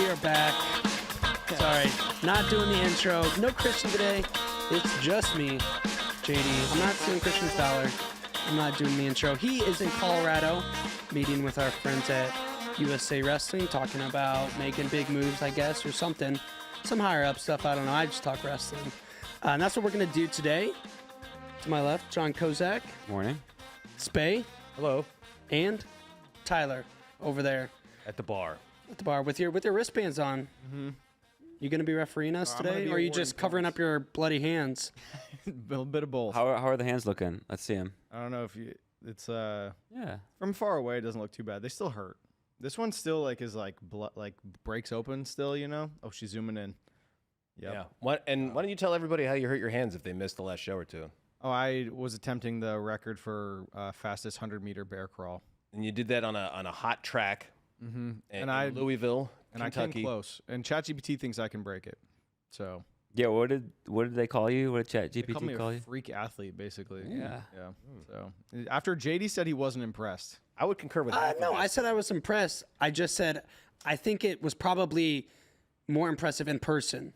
are back. Sorry, not doing the intro. No Christian today. It's just me, JD. I'm not seeing Christian's dollar. I'm not doing the intro. He is in Colorado, meeting with our friends at USA Wrestling, talking about making big moves, I guess, or something. Some higher up stuff, I don't know. I just talk wrestling. And that's what we're going to do today. To my left, John Kozak. Morning. Spay. Hello. And Tyler over there. At the bar. At the bar with your wristbands on. Mm-hmm. You going to be refereeing us today, or are you just covering up your bloody hands? A little bit of both. How are the hands looking? Let's see them. I don't know if you. It's Yeah. from far away. It doesn't look too bad. They still hurt. This one still is breaks open still. You know. Oh, she's zooming in. Yep. Yeah. Why don't you tell everybody how you hurt your hands if they missed the last show or two? Oh, I was attempting the record for fastest 100-meter bear crawl. And you did that on a hot track. Mm-hmm. In Louisville, and Kentucky. I came close. And ChatGPT thinks I can break it. So. Yeah. What did they call you? What did ChatGPT call me call a you? freak athlete, basically. Yeah. Yeah. So after JD said he wasn't impressed. I would concur with that. No, I said I was impressed. I just said I think it was probably more impressive in person.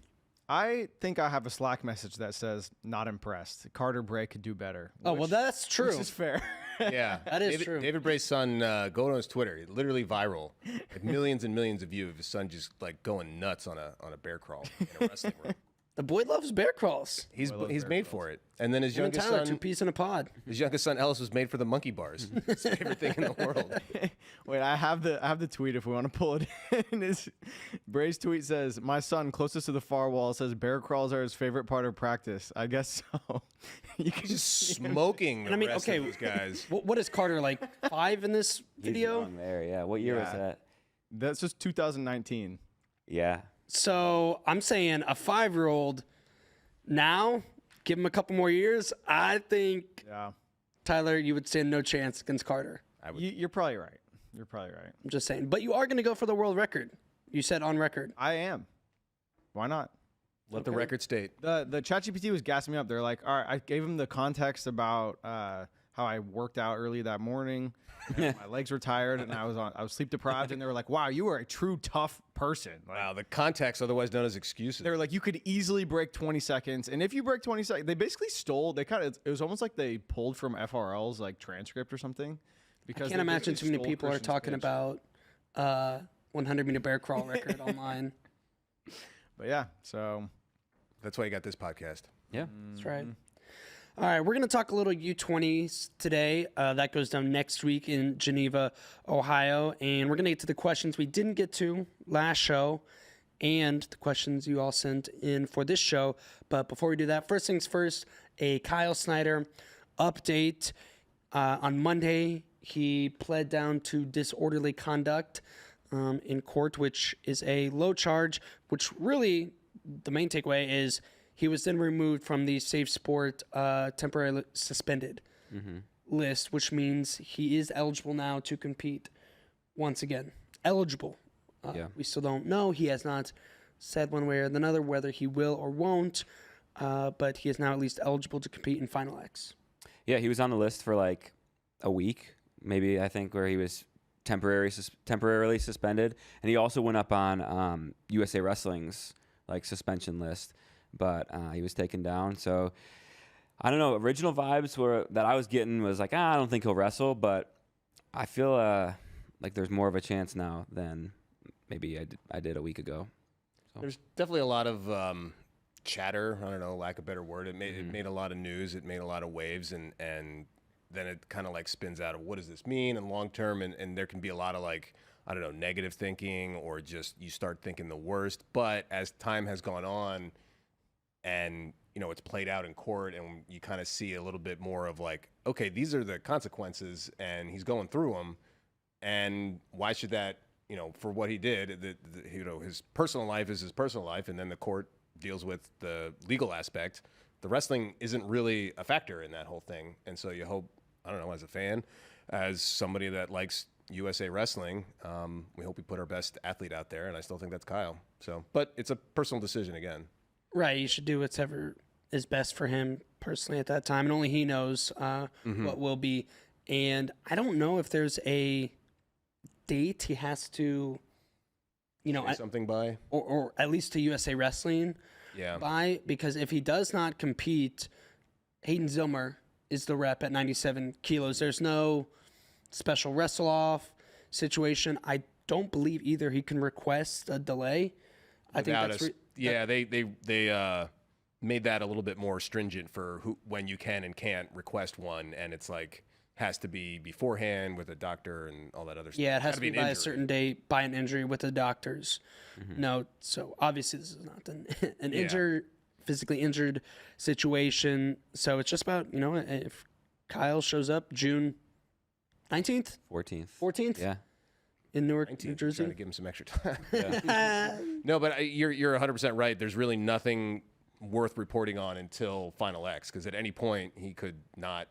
I think I have a Slack message that says not impressed. Carter Bray could do better. Oh, well, that's true. Which is fair. Yeah. That is true. David Bray's son, go on his Twitter, literally viral. Like millions and millions of views of his son just like going nuts on a bear crawl in a wrestling ring. The boy loves bear crawls. He's made for it. And then his Him and youngest Tyler, son, 2 peas in a pod. his youngest son Ellis was made for the monkey bars. His favorite thing in the world. Wait, I have the tweet if we want to pull it in. Bray's tweet says, "My son, closest to the far wall, says bear crawls are his favorite part of practice. I guess so." You can Just smoking the rest of those guys. What is Carter, like 5 in this video? He's young there. Yeah. What year was that? That's just 2019. Yeah. So I'm saying a 5-year-old now, give him a couple more years. I think, Yeah. Tyler, you would stand no chance against Carter. You're probably right. You're probably right. I'm just saying. But you are going to go for the world record. You said on record. I am. Why not? Let the record state. The ChatGPT was gassing me up. They're like, all right, I gave him the context about how I worked out early that morning. My legs were tired and I was sleep deprived. And they were like, wow, you are a true tough person. Like, Wow, the context, otherwise known as excuses. they were like, you could easily break 20 seconds. And if you break 20 seconds, they basically stole. It was almost like they pulled from FRL's like transcript or something. Because I can't they imagine too basically many stole people are Christian's talking pitch. about 100-meter bear crawl record online. But yeah, so That's why you got this podcast. Yeah. That's right. All right, we're going to talk a little U20s today. That goes down next week in Geneva, Ohio. And we're going to get to the questions we didn't get to last show and the questions you all sent in for this show. But before we do that, first things first, a Kyle Snyder update. On Monday, he pled down to disorderly conduct in court, which is a low charge, which really the main takeaway is he was then removed from the Safe Sport temporarily suspended list, which means he is eligible now to compete once again. Eligible. Yeah. We still don't know. He has not said one way or another whether he will or won't, but he is now at least eligible to compete in Final X. Yeah. He was on the list for like a week, maybe, I think, where he was temporarily suspended. And he also went up on USA Wrestling's like suspension list, but he was taken down. So I don't know. Original vibes that I was getting was like, I don't think he'll wrestle, but I feel like there's more of a chance now than maybe I did a week ago. So. There's definitely a lot of chatter. I don't know, lack of a better word. It made a lot of news. It made a lot of waves, and then it kind of like spins out of what does this mean in long term, and there can be a lot of like, I don't know, negative thinking, or just you start thinking the worst. But as time has gone on, and it's played out in court, and you kind of see a little bit more of like, okay, these are the consequences, and he's going through them, and why should that, for what he did, his personal life is his personal life, and then the court deals with the legal aspect. The wrestling isn't really a factor in that whole thing, and so you hope, I don't know, as a fan, as somebody that likes USA Wrestling, we hope we put our best athlete out there, and I still think that's Kyle. So, but it's a personal decision again. Right, you should do whatever is best for him personally at that time, and only he knows what will be. And I don't know if there's a date he has to Say something by. or at least to USA Wrestling Yeah. by, because if he does not compete, Hayden Zilmer is the rep at 97 kilos. There's no special wrestle off situation. I don't believe either he can request a delay. I think that's they made that a little bit more stringent for when you can and can't request one, and it's like has to be beforehand with a doctor and all that other stuff. Yeah, it has to be an by a injury. certain date, by an injury with the doctors. No, so obviously this is not an physically injured situation. So it's just about, if Kyle shows up June 19th, 14th Yeah. in Newark, 19th, New Jersey. Trying to give him some extra time. No, but you're 100% right. There's really nothing worth reporting on until Final X, because at any point he could not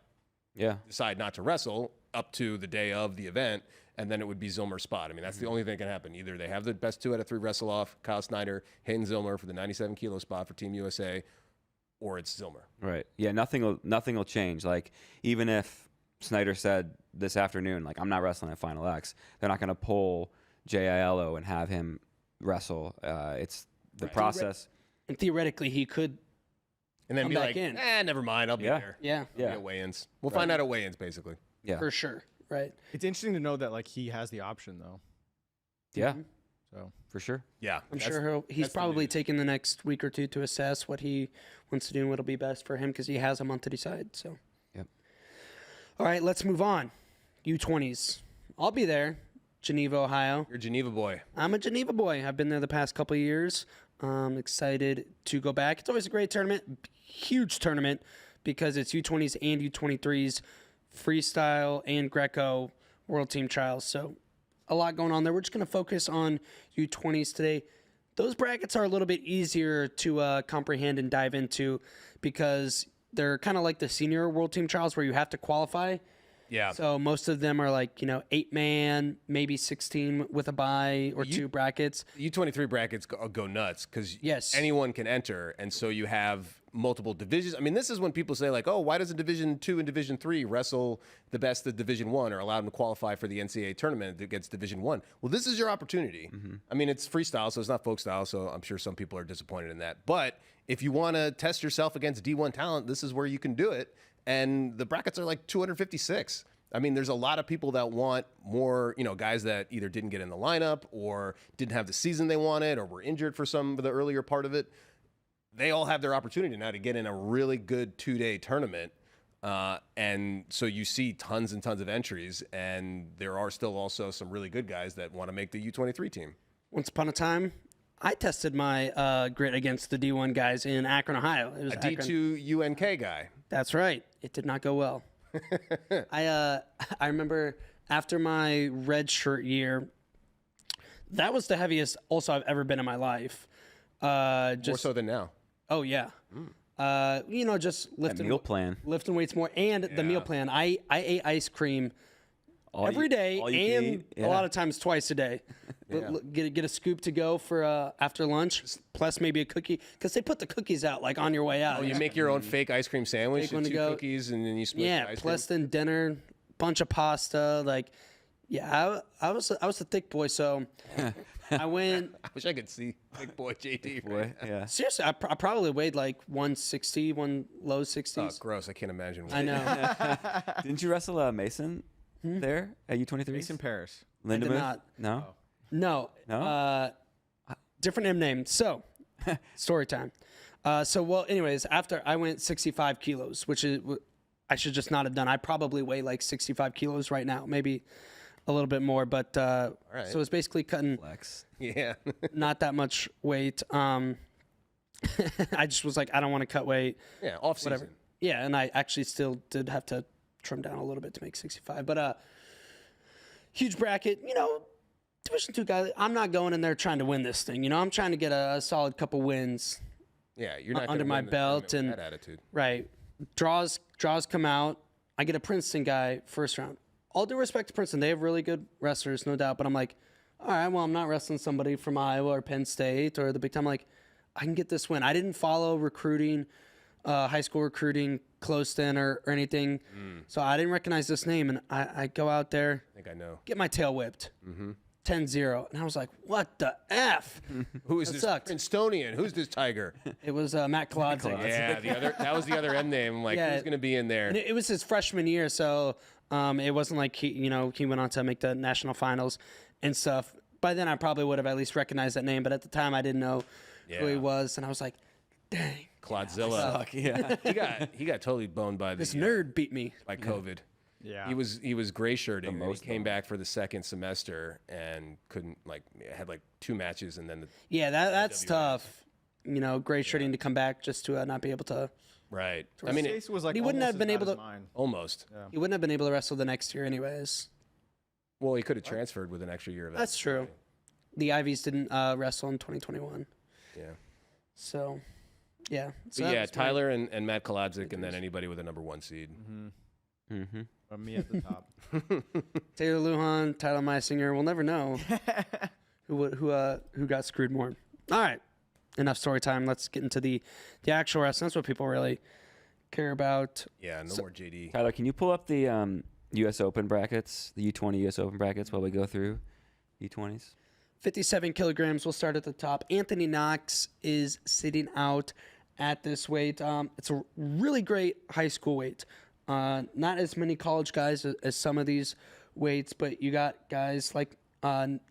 decide not to wrestle up to the day of the event, and then it would be Zilmer's spot. I mean, that's the only thing that can happen. Either they have the best 2 out of 3 wrestle off, Kyle Snyder, Hayden Zilmer for the 97 kilo spot for Team USA, or it's Zilmer. Right. Yeah. Nothing will change. Like, even if Snyder said this afternoon, like, I'm not wrestling at Final X, they're not going to pull J.I.L.O. and have him wrestle. It's the process. And theoretically, he could. And then Come be back like, in. never mind, I'll be there. Yeah, I'll be at weigh-ins. We'll find out at weigh-ins, basically. Yeah. for sure. Right. It's interesting to know that like he has the option though. Yeah. So For sure. Yeah. I'm that's- sure he's that's the probably news. taking the next week or two to assess what he wants to do and what'll be best for him, because he has a month to decide. So. Yep. All right, let's move on. U20s. I'll be there, Geneva, Ohio. You're a Geneva boy. I'm a Geneva boy. I've been there the past couple of years. Excited to go back. It's always a great tournament, huge tournament, because it's U20s and U23s, freestyle and Greco World Team Trials. So a lot going on there. We're just going to focus on U20s today. Those brackets are a little bit easier to comprehend and dive into, because they're kind of like the senior World Team Trials where you have to qualify. Yeah. So most of them are like, 8-man, maybe 16 with a bye or 2 brackets. U23 brackets go nuts because Yes. anyone can enter, and so you have multiple divisions. I mean, this is when people say like, "Oh, why doesn't Division 2 and Division 3 wrestle the best of Division 1 or allow them to qualify for the NCAA tournament against Division 1?" Well, this is your opportunity. I mean, it's freestyle, so it's not folk style, so I'm sure some people are disappointed in that. But if you want to test yourself against D1 talent, this is where you can do it. And the brackets are like 256. I mean, there's a lot of people that want more, guys that either didn't get in the lineup or didn't have the season they wanted or were injured for some of the earlier part of it. They all have their opportunity now to get in a really good 2-day tournament. And so you see tons and tons of entries, and there are still also some really good guys that want to make the U23 team. Once upon a time, I tested my grit against the D1 guys in Akron, Ohio. It was A Akron. D2 UNK guy. That's right. It did not go well. I remember after my red shirt year, that was the heaviest also I've ever been in my life. More so than now. Oh yeah. Just That lifting meal plan. lifting weights more, and the meal plan. I ate ice cream every day all you can and eat. Yeah. a lot of times twice a day. Get a scoop to go for after lunch, plus maybe a cookie, because they put the cookies out like on your way out. Oh, you make your own fake ice cream sandwich, Fake one to 2 go. cookies, and then you smush the Yeah, ice plus cream. then dinner, bunch of pasta. I was a thick boy, so I went. I wish I could see big boy JD. Boy, Right? yeah. Seriously, I probably weighed like 160, low 60s. Oh, gross. I can't imagine. I know. Didn't you wrestle Mason there at U23? Mason Paris. Lindemuth? not. No. No. No? Different M name. So, story time. Anyways, after I went 65 kilos, which is I should just not have done. I probably weigh like 65 kilos right now, maybe a little bit more. But right. so it's basically cutting Flex. Yeah. not that much weight. I just was like, I don't want to cut weight. Yeah. Off season. Whatever. Yeah, and I actually still did have to trim down a little bit to make 65. But huge bracket, Division 2 guy. I'm not going in there trying to win this thing. I'm trying to get a solid couple wins. Yeah. You're not Under gonna my win the belt tournament with and- that attitude. Right. Draws come out. I get a Princeton guy first round. All due respect to Princeton. They have really good wrestlers, no doubt. But I'm like, all right, well, I'm not wrestling somebody from Iowa or Penn State or the Big Time. I'm like, I can get this win. I didn't follow recruiting, high school recruiting close then or anything. So I didn't recognize this name. And I go out there, I think I know. get my tail whipped. 10-0. And I was like, what the F? Who is That this sucked. Princetonian? Who's this tiger? It was Matt Kolodzik. Yeah, that was the other end name. I'm like, Yeah. who's going to be in there? And it was his freshman year, so it wasn't like he went on to make the national finals and stuff. By then, I probably would have at least recognized that name, but at the time, I didn't know who he Yeah. was, and I was like, dang. Clodzilla. Yeah. He got totally boned by This nerd beat me. by COVID. Yeah. He was gray shirting. He most came back for the second semester and couldn't had 2 matches and then Yeah, that's tough. Gray shirting to come back just to not be able to. right. I His mean, case was like he wouldn't almost have been as bad able as to- mine. almost. He wouldn't have been able to wrestle the next year, anyways. Well, he could have transferred with an extra year of That's true. The Ivies didn't wrestle in 2021, Yeah. so yeah. But So that yeah, was my- Tyler and Matt Kolodzik, and then anybody with a number 1 seed. Mm-hmm. But me at the top. Taylor Lujan, Tyler Meisinger. We'll never know who got screwed more. All right, enough story time. Let's get into the actual wrestling. That's what people really care about. Yeah, no more JD. Tyler, can you pull up the U.S. Open brackets, the U20 U.S. Open brackets, while we go through U20s? 57 kilograms. We'll start at the top. Anthony Knox is sitting out at this weight. It's a really great high school weight. Not as many college guys as some of these weights, but you got guys like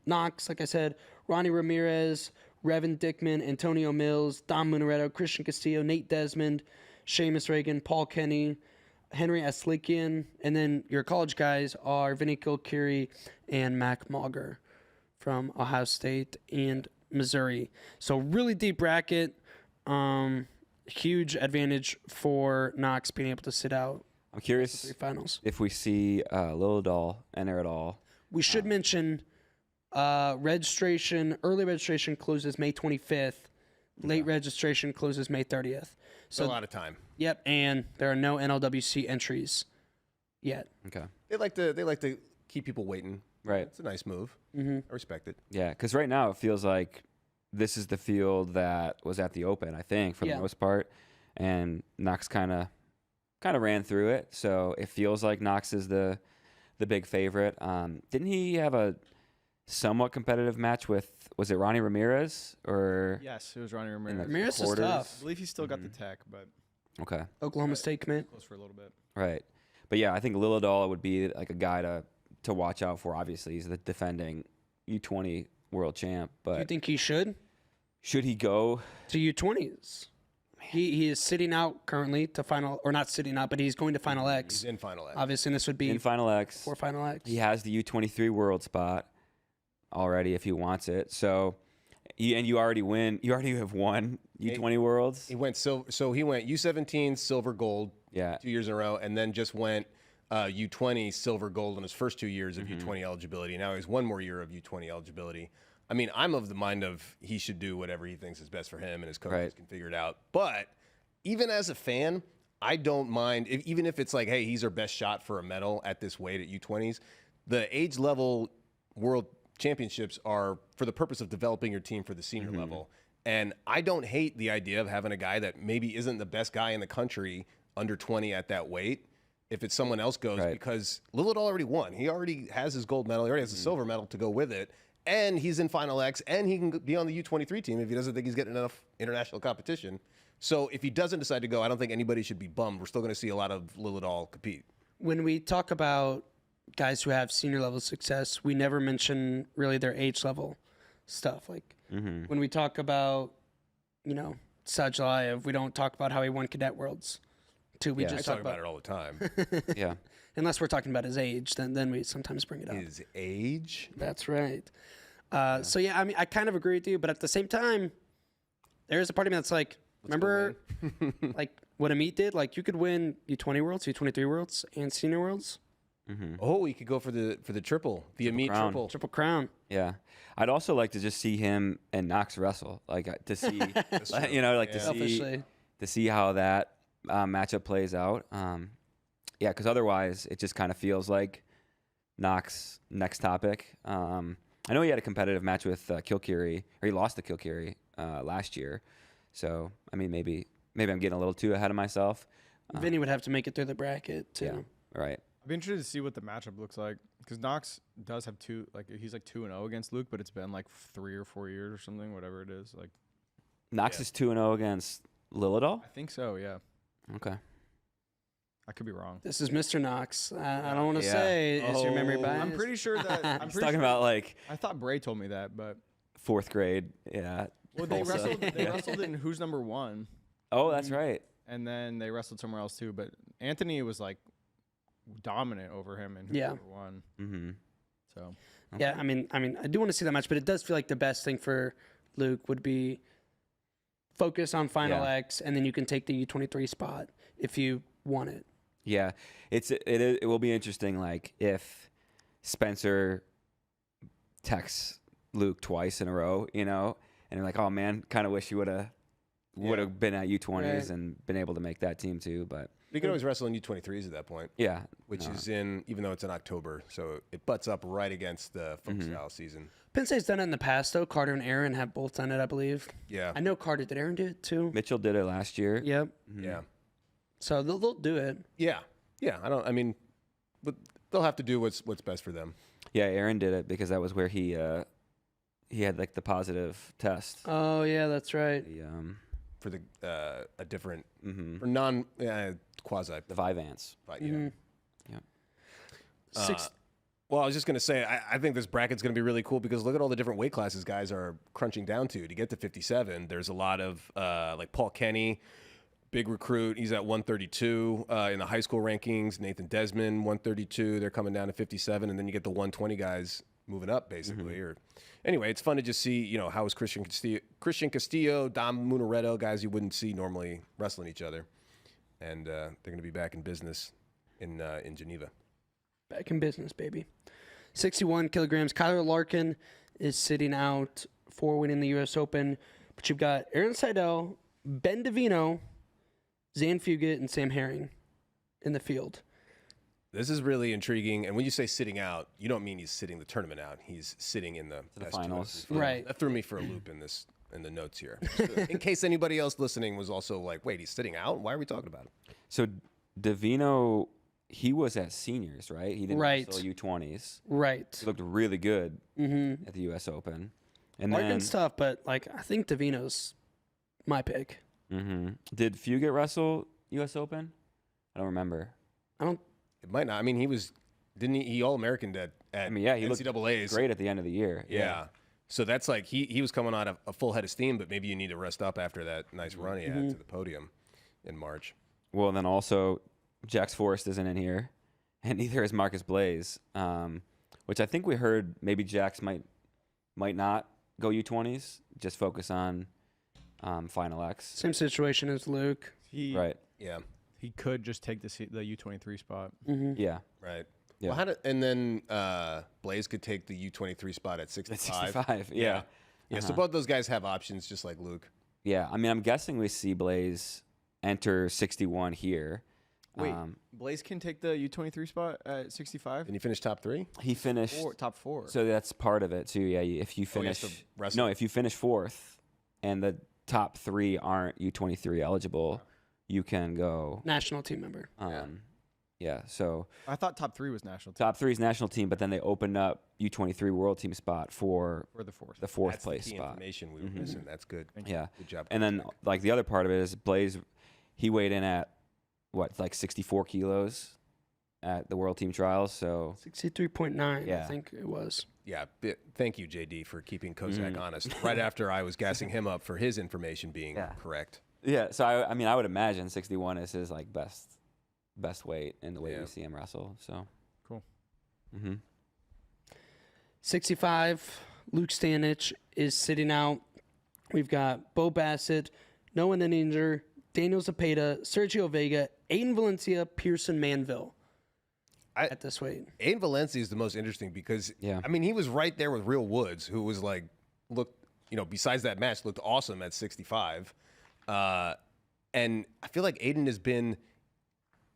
Knox, like I said, Ronnie Ramirez, Revan Dickman, Antonio Mills, Dom Munaretto, Christian Castillo, Nate Desmond, Seamus Reagan, Paul Kenny, Henry Aslikian, and then your college guys are Vinny Kilkiri and Mac Mauger from Ohio State and Missouri. So really deep bracket. Huge advantage for Knox being able to sit out I'm curious three finals. if we see Lilidal enter at all. We should mention early registration closes May 25th. Late registration closes May 30th. So a So, lot of time. yep, and there are no NLWC entries yet. Okay. They like to keep people waiting. Right. It's a nice move. Mm-hmm. I respect it. Yeah, because right now it feels like this is the field that was at the Open, I think, for Yeah. the most part, and Knox kind of ran through it. So it feels like Knox is the big favorite. Didn't he have a somewhat competitive match with, was it Ronnie Ramirez or? Yes, it was Ronnie in the Ramirez. Ramirez is quarters? tough. I believe he still got the tech, but Okay, Oklahoma State commit. close for a little bit. right. But yeah, I think Lilidal would be like a guy to watch out for. Obviously, he's the defending U20 world champ. Do you But think he should? should he go? To U20s. He is sitting out currently to final, or not sitting out, but he's going to Final X. He's in Final X. Obviously, and this would be In Final X, for Final X. he has the U23 world spot already if he wants it. So, you already win. You already have won U20 worlds. He went so he went U17 silver gold Yeah. 2 years in a row, and then just went U20 silver gold in his first 2 years of Mm-hmm. U20 eligibility. Now he has one more year of U20 eligibility. I mean, I'm of the mind of he should do whatever he thinks is best for him, and his coaches Right. can figure it out. But even as a fan, I don't mind even if it's like, hey, he's our best shot for a medal at this weight at U20s. The age level world championships are for the purpose of developing your team for the senior Mm-hmm. level. And I don't hate the idea of having a guy that maybe isn't the best guy in the country under 20 at that weight if it's someone else goes, Right. because Lillard already won. He already has his gold medal. He already has a silver medal to go with it. And he's in Final X, and he can be on the U23 team if he doesn't think he's getting enough international competition. So if he doesn't decide to go, I don't think anybody should be bummed. We're still going to see a lot of Lillard compete. When we talk about guys who have senior level success, we never mention really their age level stuff. Like when we talk about, Sajlayev, we don't talk about how he won Cadet Worlds. We Yeah. I just talk talk about it all the time. Yeah. unless we're talking about his age, then we sometimes bring it up. His age? That's right. So yeah, I mean, I kind of agree with you, but at the same time, there's a part of me that's like, remember, like what Amit did? Like you could win U20 Worlds, U23 Worlds, and Senior Worlds, Oh, he could go for the triple, the Amit crown. triple. Triple Crown. Yeah. I'd also like to just see him and Knox wrestle, like to see, to see Selfishly. to see how that matchup plays out. Yeah, because otherwise it just kind of feels like Knox next topic. I know he had a competitive match with Kilkiri, or he lost to Kilkiri last year. So I mean, maybe I'm getting a little too ahead of myself. Vinny would have to make it through the bracket too. Yeah, right. I'd be interested to see what the matchup looks like because Knox does have he's like 2-0 against Luke, but it's been like 3 or 4 years or something, whatever it is. Like Knox is 2-0 against Lilidol. I think so, yeah. Okay. I could be wrong. This is Mr. Knox. I don't want to Yeah. say is your memory Oh. biased. I'm pretty sure that I'm He's pretty talking sure, about like I thought Bray told me that, but 4th grade. Yeah. well, they Tulsa. wrestled. They wrestled in Who's Number One, Oh, that's right. and then they wrestled somewhere else too. But Anthony was like dominant over him in Who's Yeah. Number One. Mm-hmm. So Yeah, I mean, I do want to see that match, but it does feel like the best thing for Luke would be focus on Final Yeah. X, and then you can take the U23 spot if you want it. Yeah, it will be interesting. Like if Spencer texts Luke twice in a row, and you're like, oh man, kind of wish you would have been at U20s Right. and been able to make that team too. But You can always wrestle in U23s at that point, yeah, which no. is even though it's in October, so it butts up right against the folk style season. Penn State's done it in the past, though. Carter and Aaron have both done it, I believe. Yeah, I know Carter. Did Aaron do it too? Mitchell did it last year. Yep. yeah, So they'll do it. yeah. But they'll have to do what's best for them. Yeah, Aaron did it because that was where he had like the positive test. Oh, yeah, that's right. The For the a different mhm. or non quasi. the Vyvanse. But, yeah. Mhm. Yeah. Well, I was just going to say, I think this bracket's going to be really cool because look at all the different weight classes guys are crunching down to get to 57. There's a lot of like Paul Kenny, big recruit. He's at 132 in the high school rankings. Nathan Desmond, 132. They're coming down to 57. And then you get the 120 guys moving up, basically. Or anyway, it's fun to just see, how is Christian Castillo, Dom Munaretto, guys you wouldn't see normally wrestling each other. And they're going to be back in business in Geneva. Back in business, baby. 61 kilograms. Kyler Larkin is sitting out for winning the U.S. Open. But you've got Aaron Seidel, Ben Davino, Zan Fugit, and Sam Herring in the field. This is really intriguing. And when you say sitting out, you don't mean he's sitting the tournament out. He's sitting in the best finals. two. Right. That threw me for a loop in the notes here. In case anybody else listening was also like, wait, he's sitting out? Why are we talking about him? So Davino, he was at seniors, right? He didn't Right. wrestle U20s. Right. He looked really good Mm-hmm. at the U.S. Open. And Larkin's tough, but I think Davino's my pick. Did Fugit wrestle U.S. Open? I don't remember. It might not. I mean, didn't he All-American at He looked NCAAs. great at the end of the year. Yeah. So that's like he was coming on a full head of steam, but maybe you need to rest up after that nice run he had to the podium in March. Well, then also Jax Forrest isn't in here, and neither is Marcus Blaze, which I think we heard maybe Jax might not go U20s, just focus on Final X. Same situation as Luke. Right. Yeah. he could just take the U23 spot. Mm-hmm. Yeah. Right. Yeah. Well, and then Blaze could take the U23 spot at 65. At 65. Yeah. Yeah. So both those guys have options, just like Luke. Yeah. I mean, I'm guessing we see Blaze enter 61 here. Wait, Blaze can take the U23 spot at 65? And he finished top 3? He finished Top 4. So that's part of it too. Yeah, if you Oh, he has finish to wrestle. if you finish 4th and the top 3 aren't U23 eligible, you can go National team member. Yeah, so I thought top 3 was national team top 3 is national team, but then they opened up U23 World Team spot for for the 4th. the 4th That's place the key spot. information we were missing. That's good. Yeah. Good job. And then Coach Nick. like the other part of it is Blaze, he weighed in at what, like 64 kilos at the World Team Trials. So 63.9, Yeah. I think it was. Yeah, thank you, JD, for keeping Kozak honest. Right after I was gassing him up for his information being correct. yeah, so I mean I would imagine 61 is his like best weight in the way Yeah. we see him wrestle. So Cool. 65, Luke Stanich is sitting out. We've got Bo Bassett, Noah Nenninger, Daniel Zapata, Sergio Vega, Aiden Valencia, Pearson Manville at this weight. Aiden Valencia is the most interesting because, I mean, he was right there with Real Woods, who was like, besides that match, looked awesome at 65. And I feel like Aiden has been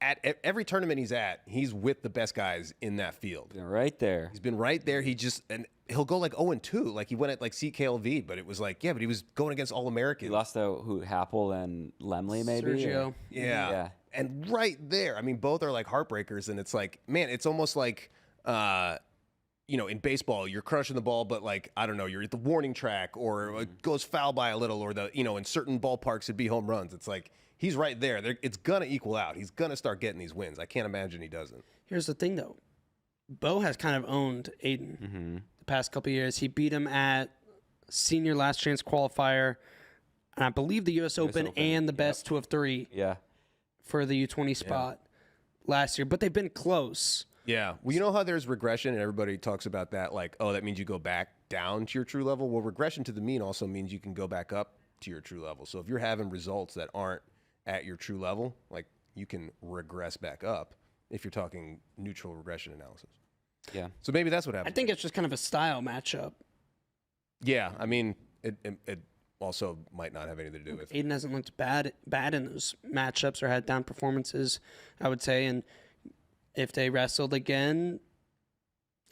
at every tournament he's at, he's with the best guys in that field. Right there. He's been right there. And he'll go like 0-2. Like he went at like CKLV, but it was like, but he was going against all Americans. He lost to Happel and Lemley, maybe. Sergio. Yeah. And right there, I mean, both are like heartbreakers, and it's like, man, it's almost like, in baseball, you're crushing the ball, but like, I don't know, you're at the warning track, or it goes foul by a little, or in certain ballparks it'd be home runs. It's like, he's right there. It's gonna equal out. He's gonna start getting these wins. I can't imagine he doesn't. Here's the thing, though. Bo has kind of owned Aiden the past couple of years. He beat him at senior last chance qualifier, and I believe the U.S. Open and the best 2 of 3. Yeah. For the U20 spot last year, but they've been close. Yeah. Well, you know how there's regression, and everybody talks about that, like, oh, that means you go back down to your true level. Well, regression to the mean also means you can go back up to your true level. So if you're having results that aren't at your true level, like, you can regress back up if you're talking neutral regression analysis. Yeah. So maybe that's what happened. I think it's just kind of a style matchup. Yeah. I mean, it also might not have anything to do with. Aiden hasn't looked bad in those matchups or had down performances, I would say. And if they wrestled again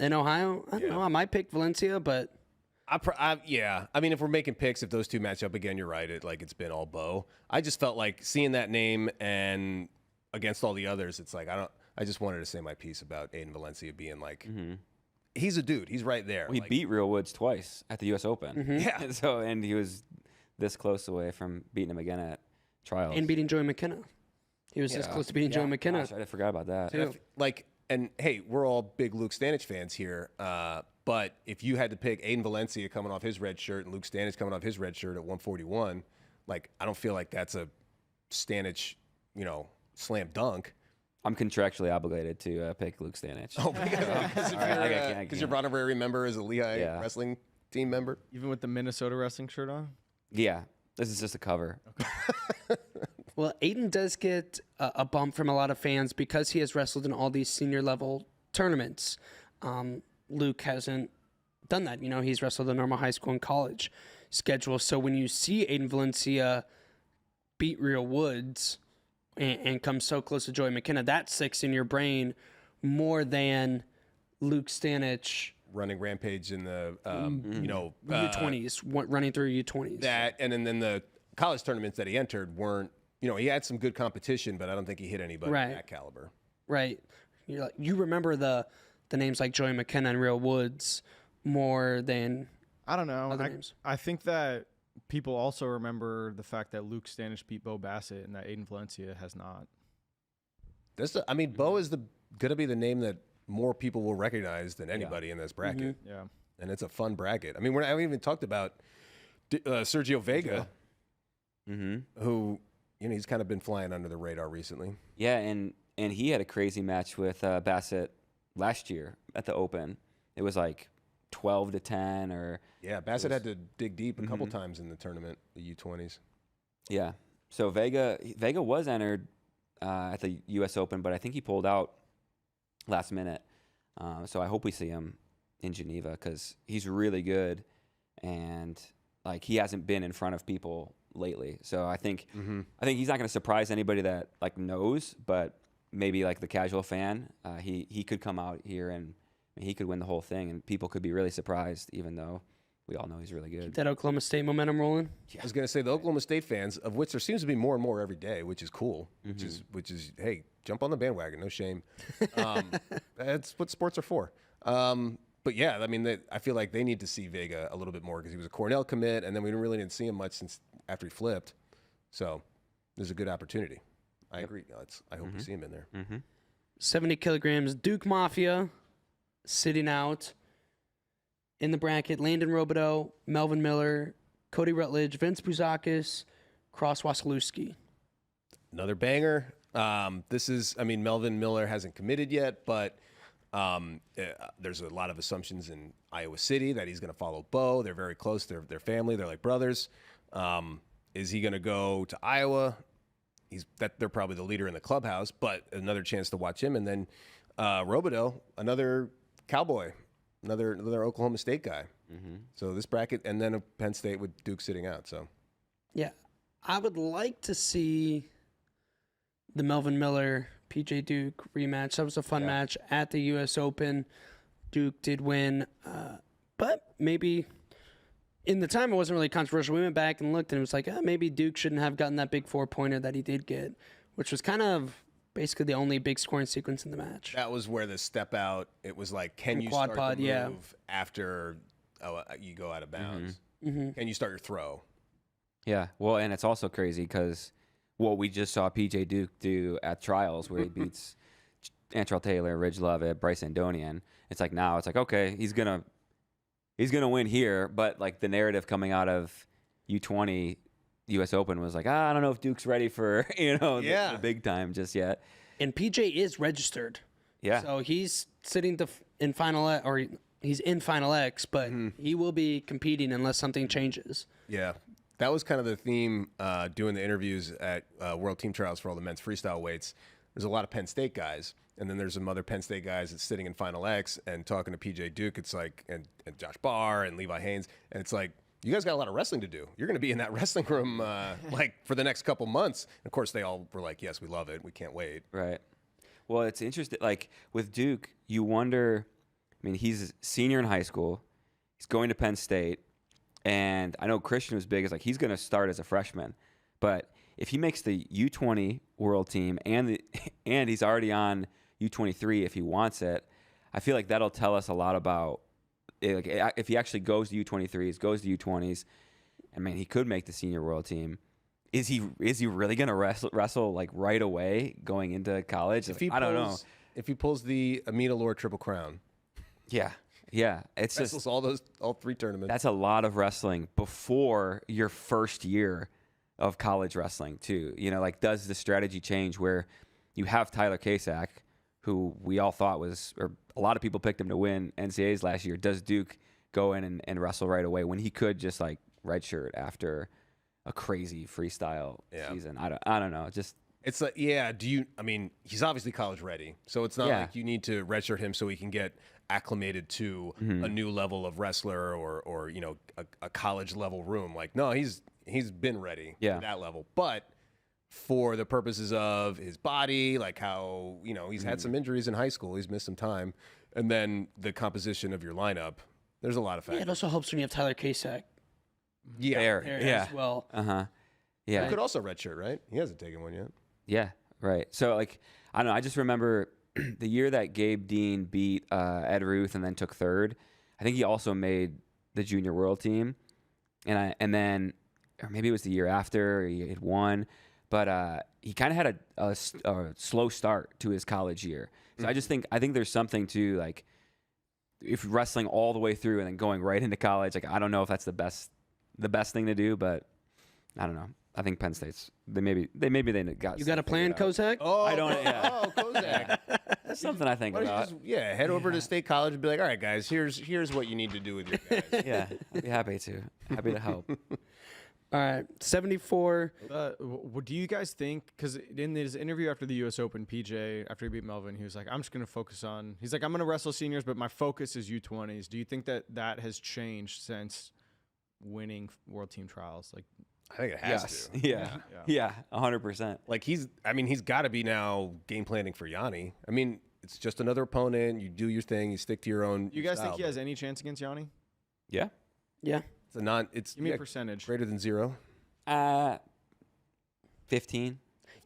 in Ohio, I don't know. I might pick Valencia, but yeah. I mean, if we're making picks, if those two match up again, you're right. It's been all Bo. I just felt like seeing that name and against all the others, it's like I just wanted to say my piece about Aiden Valencia being like. He's a dude. He's right there. Well, he beat Real Woods twice at the U.S. Open. Yeah. And he was this close away from beating him again at trials. And beating Joey McKenna. He was this close to beating Joey McKenna. Gosh, I forgot about that. Too. And hey, we're all big Luke Stanich fans here. But if you had to pick Aiden Valencia coming off his red shirt and Luke Stanich coming off his red shirt at 141, like, I don't feel like that's a Stanich, slam dunk. I'm contractually obligated to pick Luke Stanich. Oh, because you're an honorary member as a Lehigh wrestling team member. Even with the Minnesota wrestling shirt on? Yeah. This is just a cover. Okay. Well, Aiden does get a bump from a lot of fans because he has wrestled in all these senior level tournaments. Luke hasn't done that. He's wrestled the normal high school and college schedule. So when you see Aiden Valencia beat Real Woods and come so close to Joey McKenna, that sticks in your brain more than Luke Stanich running rampage in the U20s, running through U20s. That and then the college tournaments that he entered weren't. He had some good competition, but I don't think he hit anybody of that caliber. Right. You remember the names like Joey McKenna and Real Woods more than I don't know. other names. I think that people also remember the fact that Luke Stanich beat Bo Bassett and that Aiden Valencia has not. Bo is going to be the name that more people will recognize than anybody in this bracket. Yeah. And it's a fun bracket. I mean, I haven't even talked about Sergio Vega, who, he's kind of been flying under the radar recently. Yeah, and he had a crazy match with Bassett last year at the Open. It was like 12-10 or... Yeah, Bassett had to dig deep a couple times in the tournament, the U20s. Yeah. So Vega was entered at the U.S. Open, but I think he pulled out last minute. So I hope we see him in Geneva because he's really good, and like he hasn't been in front of people lately. So I think he's not going to surprise anybody that like knows, but maybe like the casual fan, he could come out here and he could win the whole thing, and people could be really surprised, even though we all know he's really good. Keep that Oklahoma State momentum rolling. Yeah. I was going to say the Oklahoma State fans, of which there seems to be more and more every day, which is cool. Which is hey, jump on the bandwagon, no shame. That's what sports are for. But yeah, I mean, I feel like they need to see Vega a little bit more because he was a Cornell commit, and then we didn't really see him much since after he flipped. So there's a good opportunity. I agree. I hope we see him in there. 70 kilograms, Duke Mafia sitting out. In the bracket, Landon Robideau, Melvin Miller, Cody Rutledge, Vince Bouzakis, Cross Wasilewski. Another banger. Melvin Miller hasn't committed yet, but there's a lot of assumptions in Iowa City that he's going to follow Bo. They're very close. They're family. They're like brothers. Is he going to go to Iowa? They're probably the leader in the clubhouse, but another chance to watch him. And then Robideau, another Cowboy. Another Oklahoma State guy. So this bracket, and then a Penn State with Duke sitting out. So, yeah, I would like to see the Melvin Miller PJ Duke rematch. That was a fun match at the U.S. Open. Duke did win, but maybe in the time it wasn't really controversial. We went back and looked, and it was like, maybe Duke shouldn't have gotten that big 4-pointer that he did get, which was kind of basically the only big scoring sequence in the match. That was where the step out, it was like, can you quad start pod, the yeah. move after you go out of bounds? Can you start your throw? Yeah. Well, and it's also crazy because what we just saw PJ Duke do at trials where he beats Antrell Taylor, Ridge Levitt, Bryce Andonian. It's like now it's like, okay, he's gonna win here, but like the narrative coming out of U20 US Open was like, I don't know if Duke's ready for, the big time just yet. And PJ is registered. Yeah. So he's sitting in Final X, or he's in Final X, but he will be competing unless something changes. Yeah. That was kind of the theme doing the interviews at World Team Trials for all the men's freestyle weights. There's a lot of Penn State guys, and then there's some other Penn State guys that's sitting in Final X and talking to PJ Duke. It's like, and Josh Barr and Levi Haynes, and it's like, you guys got a lot of wrestling to do. You're going to be in that wrestling room like for the next couple months. And of course, they all were like, yes, we love it. We can't wait. Right. Well, it's interesting. Like with Duke, you wonder, I mean, he's a senior in high school. He's going to Penn State. And I know Christian was big. It's like he's going to start as a freshman. But if he makes the U20 World Team and he's already on U23 if he wants it, I feel like that'll tell us a lot about like if he actually goes to U23s, goes to U20s, and man, he could make the senior world team. Is he really going to wrestle like right away going into college? I don't know. If he pulls the Amina Lore Triple Crown. Yeah. Yeah. It's wrestles just all three tournaments. That's a lot of wrestling before your first year of college wrestling too. Like does the strategy change where you have Tyler Kasak, who we all thought was, or a lot of people picked him to win NCAAs last year. Does Duke go in and wrestle right away when he could just like redshirt after a crazy freestyle season? I don't know. Just it's like, I mean, he's obviously college ready, so it's not like you need to redshirt him so he can get acclimated to a new level of wrestler or a college level room. Like, no, he's been ready to that level, but for the purposes of his body, like how, he's had some injuries in high school, he's missed some time, and then the composition of your lineup, there's a lot of factors. Yeah, it also helps when you have Tyler Kasak there as well. Yeah. He could also redshirt, right? He hasn't taken one yet. Yeah, right. So, like, I don't know. I just remember the year that Gabe Dean beat Ed Ruth and then took third. I think he also made the junior world team. And then, or maybe it was the year after, he had won. But he kind of had a slow start to his college year. So I think there's something to, like, if wrestling all the way through and then going right into college, like, I don't know if that's the best thing to do, but I don't know. I think Penn State's they got. You got a plan, Kozak? Oh, I don't. Yeah. Oh, Kozak. That's something I think about. Head over to State College and be like, all right, guys, here's what you need to do with your guys. Yeah, I'd be happy to help. All right, 74. What do you guys think? Because in his interview after the U.S. Open, PJ, after he beat Melvin, he was like, I'm just going to focus on. He's like, I'm going to wrestle seniors, but my focus is U20s. Do you think that has changed since winning World Team Trials? Like, I think it has to. Yeah, 100%. Like he's got to be now game planning for Yanni. I mean, it's just another opponent. You do your thing. You stick to your own. You guys style, think he has any chance against Yanni? Yeah. Yeah. It's Give me a percentage. greater than 0. 15.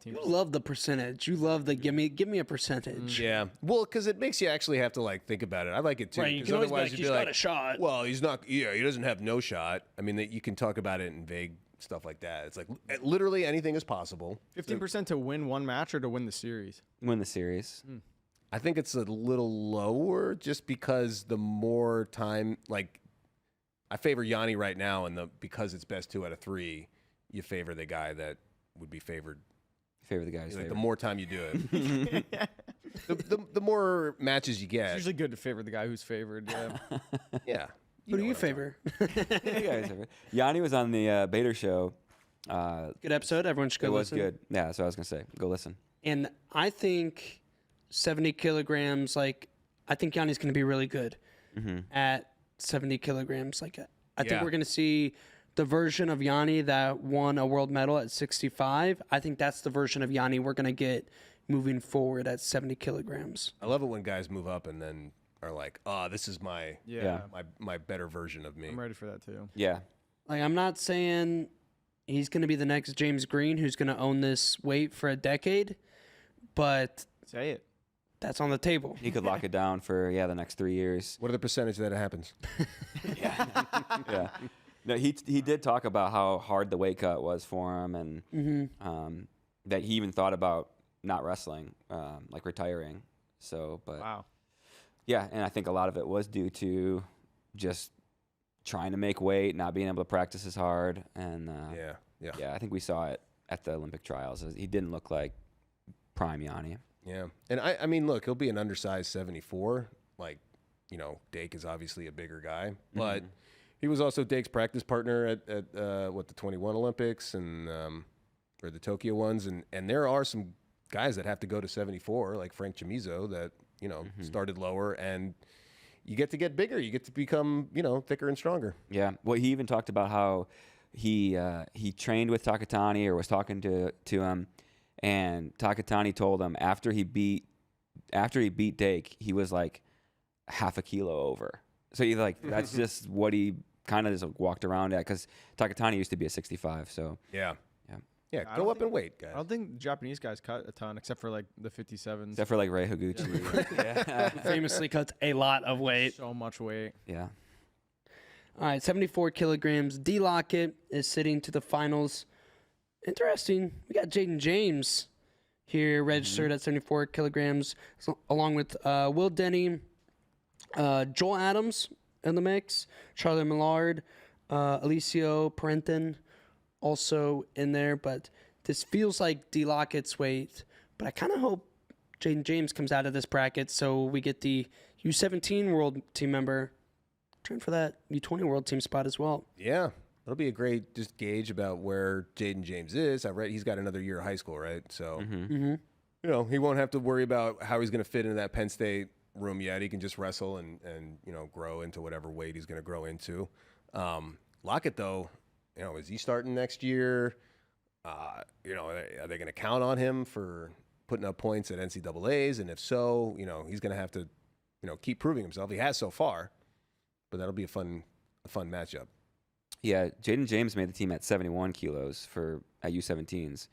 You love the percentage. You love the give me a percentage. Yeah. Well, because it makes you actually have to like think about it. I like it too. Right. You can always be like, he's got a shot. Well, he's not. Yeah, he doesn't have no shot. I mean, you can talk about it in vague stuff like that. It's like literally anything is possible. 15% to win one match or to win the series? Win the series. I think it's a little lower just because the more time, like, I favor Yanni right now, and because it's best 2 out of 3, you favor the guy that would be favored. Favor the guys. Like, the more time you do it, the more matches you get. It's usually good to favor the guy who's favored. Yeah. Yeah. Who do you favor? Yanni was on the Bader show. Good episode. Everyone should go listen. It was good. Yeah, that's what I was going to say. Go listen. And I think 70 kilograms, like, I think Yanni's going to be really good at 70 kilograms. Like, I think we're going to see the version of Yanni that won a world medal at 65. I think that's the version of Yanni we're going to get moving forward at 70 kilograms. I love it when guys move up and then are like, "Oh, this is my my better version of me." I'm ready for that too. Yeah. Like, I'm not saying he's going to be the next James Green who's going to own this weight for a decade, but Say it. that's on the table. He could lock it down for the next 3 years. What are the percentage that it happens? Yeah. No, he did talk about how hard the weight cut was for him, and that he even thought about not wrestling, like retiring. So, but Wow. yeah, and I think a lot of it was due to just trying to make weight, not being able to practice as hard, and Yeah. I think we saw it at the Olympic trials. He didn't look like prime Yanni. Yeah. And I mean, look, he'll be an undersized 74. Like, Dake is obviously a bigger guy, but he was also Dake's practice partner at the 21 Olympics and or the Tokyo ones, and there are some guys that have to go to 74, like Frank Chamizo, that started lower, and you get bigger, you get to become thicker and stronger. Yeah. Well, he even talked about how he trained with Takatani, or was talking to him, and Takatani told him after he beat Dake, he was like half a kilo over. So he that's just what he kind of just walked around at, because Takatani used to be a 65. So Yeah, I go don't up in weight, guys. I don't think Japanese guys cut a ton, except for like the 57s. except for like Ray Higuchi. Yeah. Famously cuts a lot of weight. So much weight. Yeah. All right, 74 kilograms. D. Lockett is sitting to the finals. Interesting. We got Jaden James here registered at 74 kilograms, along with Will Denny, Joel Adams in the mix, Charlie Millard, Alicio Parenton also in there. But this feels like D. Lockett's weight. But I kind of hope Jaden James comes out of this bracket so we get the U17 World Team member trying for that U20 World Team spot as well. Yeah, it'll be a great just gauge about where Jaden James is. I read he's got another year of high school, right? So he won't have to worry about how he's going to fit into that Penn State room yet. He can just wrestle and grow into whatever weight he's going to grow into. Lockett, though, is he starting next year? Are they going to count on him for putting up points at NCAAs? And if so, he's going to have to keep proving himself. He has so far, but that'll be a fun matchup. Yeah, Jaden James made the team at 71 kilos at U17s.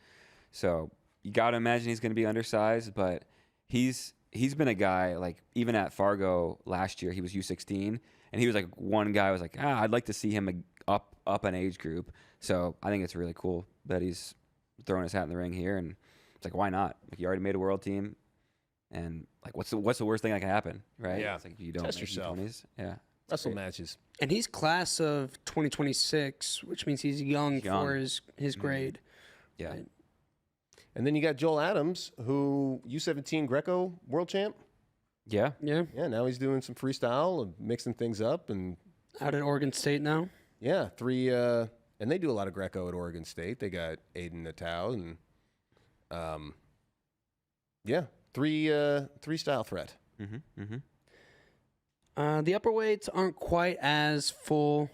So you got to imagine he's going to be undersized, but he's been a guy, like, even at Fargo last year, he was U16, and he was like one guy was like, I'd like to see him up an age group. So I think it's really cool that he's throwing his hat in the ring here, and it's like, why not? Like, you already made a world team, and like, what's the worst thing that can happen, right? Yeah. It's like, you don't Test make yourself. U20s. Yeah. Wrestle matches. And he's class of 2026, which means he's young. For his grade. Yeah. Right. And then you got Joel Adams, who U17 Greco world champ. Yeah. Yeah. Yeah, now he's doing some freestyle and mixing things up, and Out at Oregon State now. yeah, three. And they do a lot of Greco at Oregon State. They got Aiden Natal and three style threat. Mm-hmm. Mm-hmm. The upper weights aren't quite as full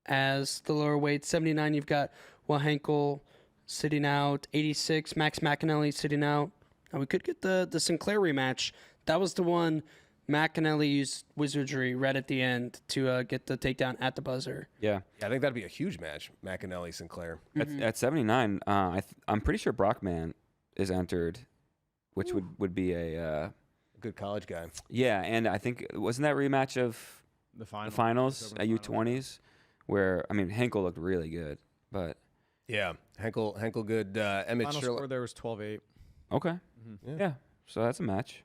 as the lower weights. 79, you've got Will Henkel sitting out. 86, Max McAnally sitting out. Now we could get the Sinclair rematch. That was the one McAnally used wizardry right at the end to get the takedown at the buzzer. Yeah. Yeah, I think that'd be a huge match, McAnally Sinclair. At 79, I'm pretty sure Brockman is entered, which would be a Good college guy. yeah, and I think wasn't that rematch of The the finals finals at U20s, where Henkel looked really good, but Yeah, Henkel good. Emmett Final Sherlock. score there was 12-8. okay, Yeah. yeah, so that's a match.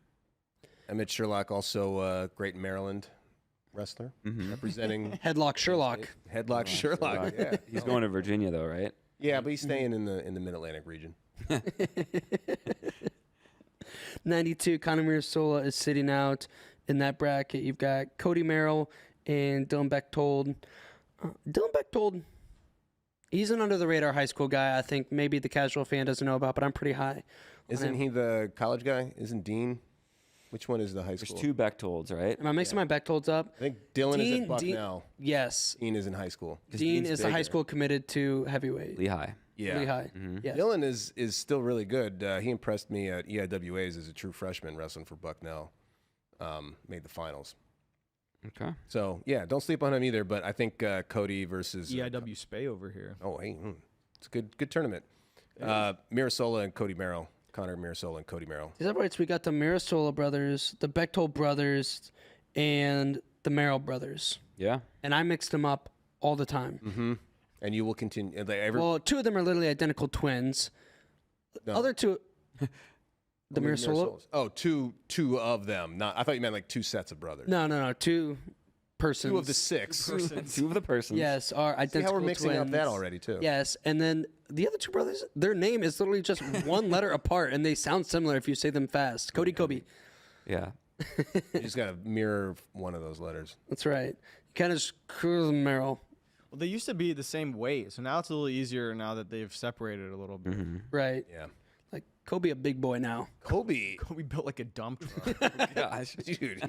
Emmett Sherlock, also a great Maryland wrestler, representing Headlock Sherlock. Headlock Sherlock. Yeah, He's going to Virginia though, right? yeah, but he's staying in the Mid-Atlantic region. 92, Conor Mirasola is sitting out in that bracket. You've got Cody Merrill and Dylan Bechtold. Dylan Bechtold, he's an under-the-radar high school guy I think maybe the casual fan doesn't know about, but I'm pretty high. Isn't he the college guy? Isn't Dean? Which one is the high There's school? 2 Bechtolds, right? Am I mixing my Bechtolds up? I think Dylan is at Bucknell. Yes. Dean is in high school. Dean Dean's is the high bigger. school committed to heavyweight. Lehigh. Yeah. really high. Yes. Dylan is still really good. He impressed me at EIWAs as a true freshman wrestling for Bucknell. Made the finals. Okay. So, yeah, don't sleep on him either, but I think Cody versus... EIW Spay over here. oh, hey, it's a good tournament. Mirasola and Cody Merrill. Connor Mirasola and Cody Merrill. Is that right? So we got the Mirasola brothers, the Bechtold brothers, and the Merrill brothers. Yeah. And I mixed them up all the time. Mm-hmm. And you will continue... Well, two of them are literally identical twins. No. Other two... The Only Mirasola? Mirasolas. Oh, two of them. Not. I thought you meant like two sets of brothers. No. Two persons. Two of the six. Two of the persons. Yes, are See identical how we're mixing twins. up that already, too. Yes, and then the other two brothers, their name is literally just one letter apart, and they sound similar if you say them fast. Cody, Kobe. Yeah. You just got to mirror one of those letters. That's right. You kind of just cruise Merrill. Well, they used to be the same weight, so now it's a little easier now that they've separated a little bit. Right. Yeah. Like, Kobe a big boy now. Kobe, We built like a dump truck. Gosh. dude,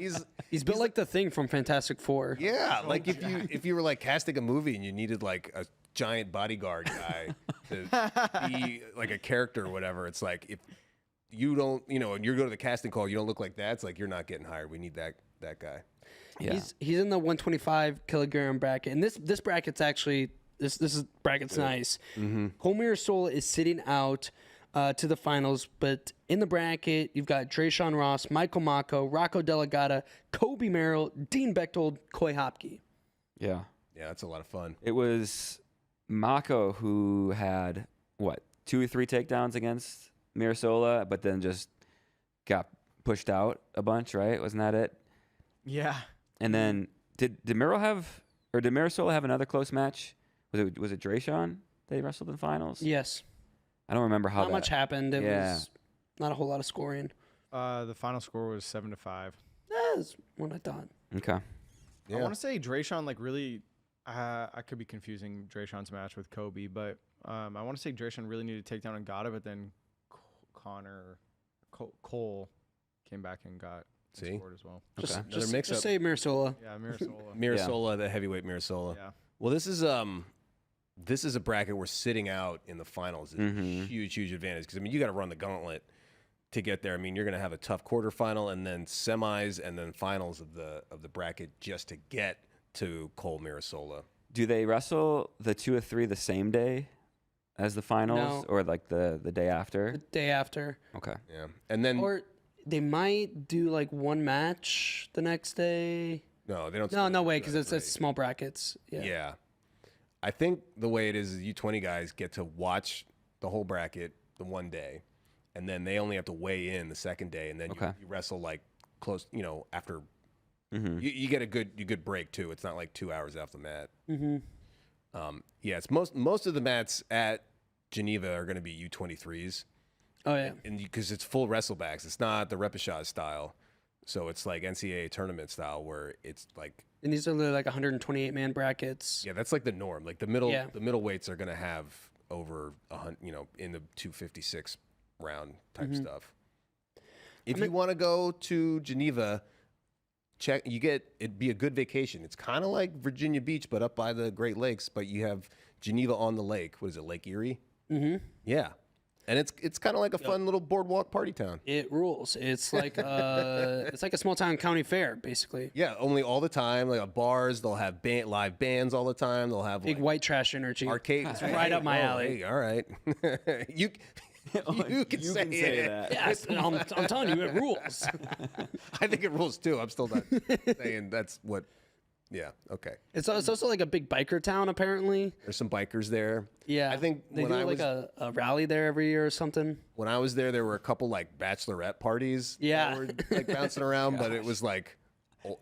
He's built like the Thing from Fantastic Four. yeah. Like if you were like casting a movie and you needed like a giant bodyguard guy to be like a character or whatever, it's like if you don't, and you go to the casting call, you don't look like that. It's like you're not getting hired. We need that guy. Yeah. He's in the 125 kilogram bracket, and this bracket's actually this bracket's nice. Cole Mirasola is sitting out to the finals, but in the bracket you've got Drayshawn Ross, Michael Mako, Rocco Delegata, Kobe Merrill, Dean Bechtold, Coy Hopke. Yeah. Yeah, that's a lot of fun. It was Mako who had, 2 or 3 takedowns against Mirasola, but then just got pushed out a bunch, right? Wasn't that it? Yeah. And then did Mirasola have another close match? Was it Drayshawn that he wrestled in finals? Yes. I don't remember how Not much happened. It Yeah. was not a whole lot of scoring. The final score was 7-5. That's what I thought. Okay. Yeah. I want to say Drayshawn really. I could be confusing Drayshawn's match with Kobe, but I want to say Drayshawn really needed to take down Ngata, but then Cole came back and got scored as well. Okay. Another mix-up. Just say Mirasola. Yeah, Mirasola. Mirasola, the heavyweight Mirasola. Yeah. Well, this is a bracket where sitting out in the finals is a huge advantage because you got to run the gauntlet to get there. You're going to have a tough quarterfinal and then semis and then finals of the bracket just to get to Cole Mirasola. Do they wrestle the 2 or 3 the same day as the finals, No. or like the day after? The day after. Okay. Yeah, and then Or they might do like one match the next day. no, they don't. No way, because it's small brackets. Yeah. Yeah. I think the way it is U20 guys get to watch the whole bracket the one day, and then they only have to weigh in the second day, and then you wrestle like close, after. You get a good break too. It's not like 2 hours off the mat. Yeah, it's most of the mats at Geneva are going to be U23s. Oh yeah. And because it's full wrestlebacks, it's not the repechage style. So it's like NCAA tournament style where it's like. And these are literally like 128 man brackets. Yeah, that's like the norm. Like the middle weights are going to have over in the 256 round type stuff. If you want to go to Geneva, it'd be a good vacation. It's kind of like Virginia Beach, but up by the Great Lakes. But you have Geneva on the lake. What is it, Lake Erie? Mm-hmm. Yeah. And it's kind of like a fun little boardwalk party town. It rules. It's like it's like a small town county fair, basically. Yeah, only all the time. Like bars, they'll have live bands all the time. They'll have Big white trash energy. arcade. It's right up my alley. Hey, all right, you can say it. Yes, and I'm telling you, it rules. I think it rules too. I'm still not saying that's what. Yeah. Okay. It's also like a big biker town, apparently. There's some bikers there. Yeah. I think they do like a rally there every year or something. When I was there were a couple like bachelorette parties. Yeah. That were like bouncing around, but it was like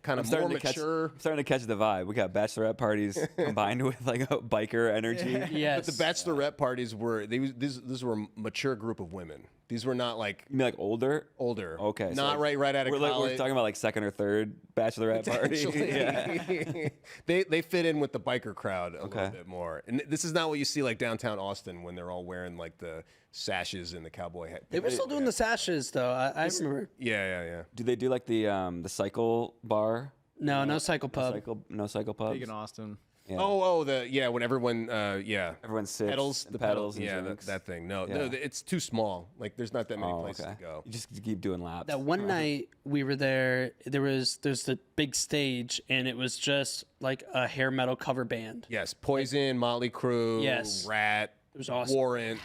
kind of more mature. I'm starting to catch the vibe. We got bachelorette parties combined with like a biker energy. Yes. But the bachelorette parties were these were a mature group of women. These were not like You mean like older? older. Okay. Not so right out of college. We're talking about like second or third bachelorette party. Potentially. Yeah. they fit in with the biker crowd a little Okay. bit more. And this is not what you see like downtown Austin when they're all wearing like the sashes and the cowboy hat. They were still doing the sashes, though. I remember. Yeah. Do they do like the cycle bar? No cycle pub. No cycle pubs? Big in Austin. Yeah. When everyone Everyone sits pedals and pedals and yeah, drinks. that thing. No, Yeah. it's too small. Like there's not that many places okay. to go. You just keep doing laps. That one night we were there's the big stage, and it was just like a hair metal cover band. Yes, Poison, Motley Crue, Yes. Rat. It was awesome. Warrant,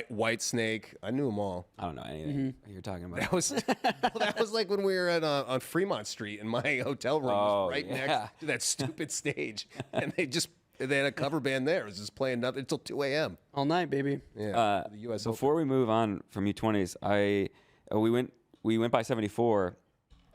White Snake. I knew them all. I don't know anything you're talking about. That was like when we were at on Fremont Street, and my hotel room was right next to that stupid stage, and they had a cover band there. It was just playing nothing until 2 a.m. All night, baby. Yeah, the U.S. Before we move on from U20s, we went by 74.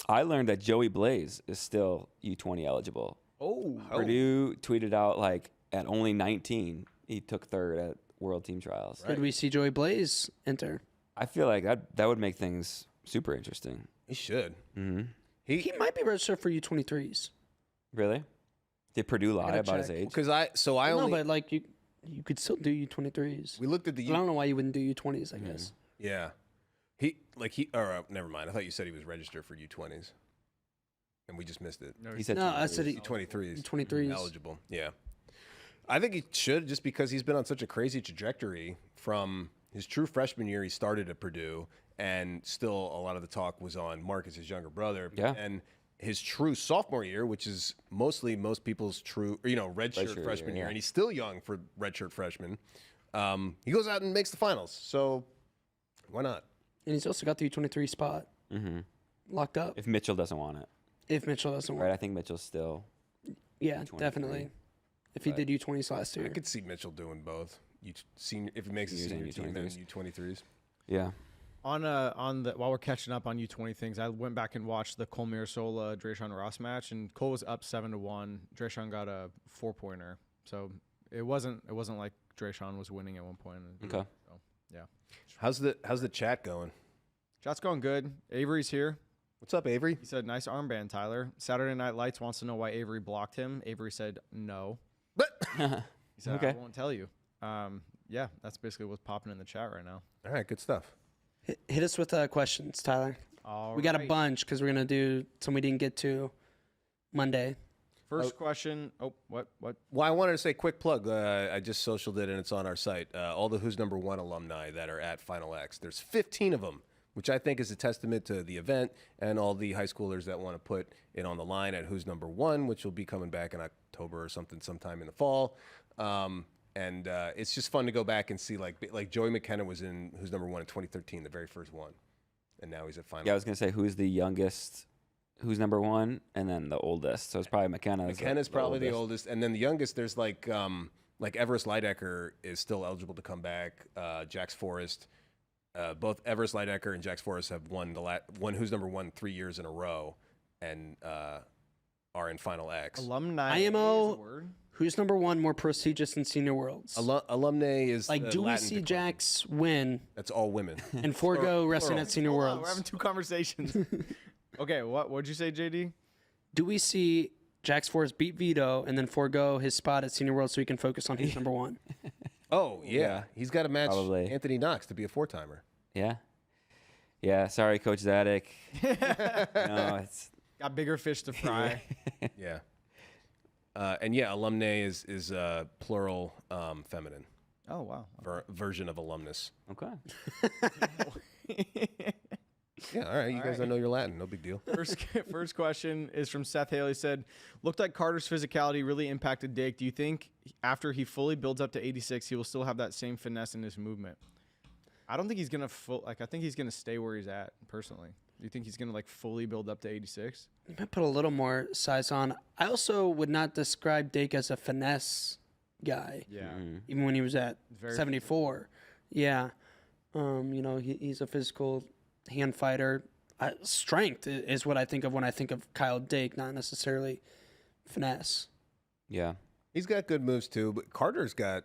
I learned that Joey Blaze is still U20 eligible. Oh, Purdue tweeted out like at only 19, he took third at World Team Trials. Could we see Joey Blaze enter? I feel like that would make things super interesting. He should. Mm-hmm. He might be registered for U23s. Really? Did Purdue lie gotta about his check. age? Because I No, only but like you could still do U23s. we looked at the I don't know why you wouldn't do U20s. I guess. yeah. Never mind. I thought you said he was registered for U20s, and we just missed it. He said No, I said U23s. U23s. Eligible. Yeah. I think he should, just because he's been on such a crazy trajectory from his true freshman year. He started at Purdue, and still a lot of the talk was on Marcus, his younger brother. Yeah. And his true sophomore year, which is mostly most people's true, redshirt freshman year, yeah. and he's still young for redshirt freshman. He goes out and makes the finals. So why not? And he's also got the U23 spot locked up. If Mitchell doesn't want it. If Mitchell doesn't want Right, I think Mitchell's still. Yeah, U23. definitely. If he did U20s last year. I could see Mitchell doing both. Senior, if he makes a Seniors senior and team, U23s. and U23s. Yeah. on the while we're catching up on U20 things, I went back and watched the Cole Mirasola Drayshawn Ross match, and Cole was up 7-1. Drayshawn got a 4-pointer, so it wasn't like Drayshawn was winning at one point. Okay. So, yeah. How's the chat going? Chat's going good. Avery's here. What's up, Avery? He said, "Nice armband, Tyler." Saturday Night Lights wants to know why Avery blocked him. Avery said, "No." He said, Okay. "I won't tell you." Yeah, that's basically what's popping in the chat right now. All right, good stuff. Hit us with questions, Tyler. All We got a right. bunch because we're going to do some we didn't get to Monday. First question. Oh, what? Well, I wanted to say quick plug. I just socialed it, and it's on our site. All the Who's Number One alumni that are at Final X. There's 15 of them, which I think is a testament to the event and all the high schoolers that want to put it on the line at Who's Number One, which will be coming back in October or something, sometime in the fall. And it's just fun to go back and see, like Joey McKenna was in Who's Number One in 2013, the very first one, and now he's at Final. Yeah, I was gonna say who's the youngest, who's number one, and then the oldest. So it's probably McKenna. McKenna's probably the oldest, and then the youngest. There's like Everest Leidecker is still eligible to come back. Jax Forrest, both Everest Leidecker and Jax Forrest have won one Who's Number One 3 years in a row, and are in Final X. Alumni. IMO. is a word. Who's number one more prestigious than Senior Worlds? Alumni is Like, do we Latin see decline. Jax win That's all women. and forego wrestling at Senior Hold on, we're Worlds? having two conversations. Okay, what'd you say, JD? Do we see Jax Forrest beat Vito and then forego his spot at Senior Worlds so he can focus on his number one? Oh yeah, he's got to match Probably. Anthony Knox to be a 4-timer. Yeah. Yeah. Sorry, Coach Zadig. No, it's Got bigger fish to fry. Yeah. And yeah, alumni is plural feminine Oh wow. version of alumnus. okay. Yeah, all right. You guys don't know your Latin. No big deal. First question is from Seth Haley. Said, looked like Carter's physicality really impacted Dake. Do you think after he fully builds up to 86, he will still have that same finesse in his movement? I don't think he's gonna I think he's gonna stay where he's at personally. Do you think he's gonna fully build up to 86? He might put a little more size on. I also would not describe Dake as a finesse guy, Yeah. even when he was at Very 74. Yeah. He's a physical hand fighter. Strength is what I think of when I think of Kyle Dake, not necessarily finesse. Yeah. He's got good moves too, but Carter's got,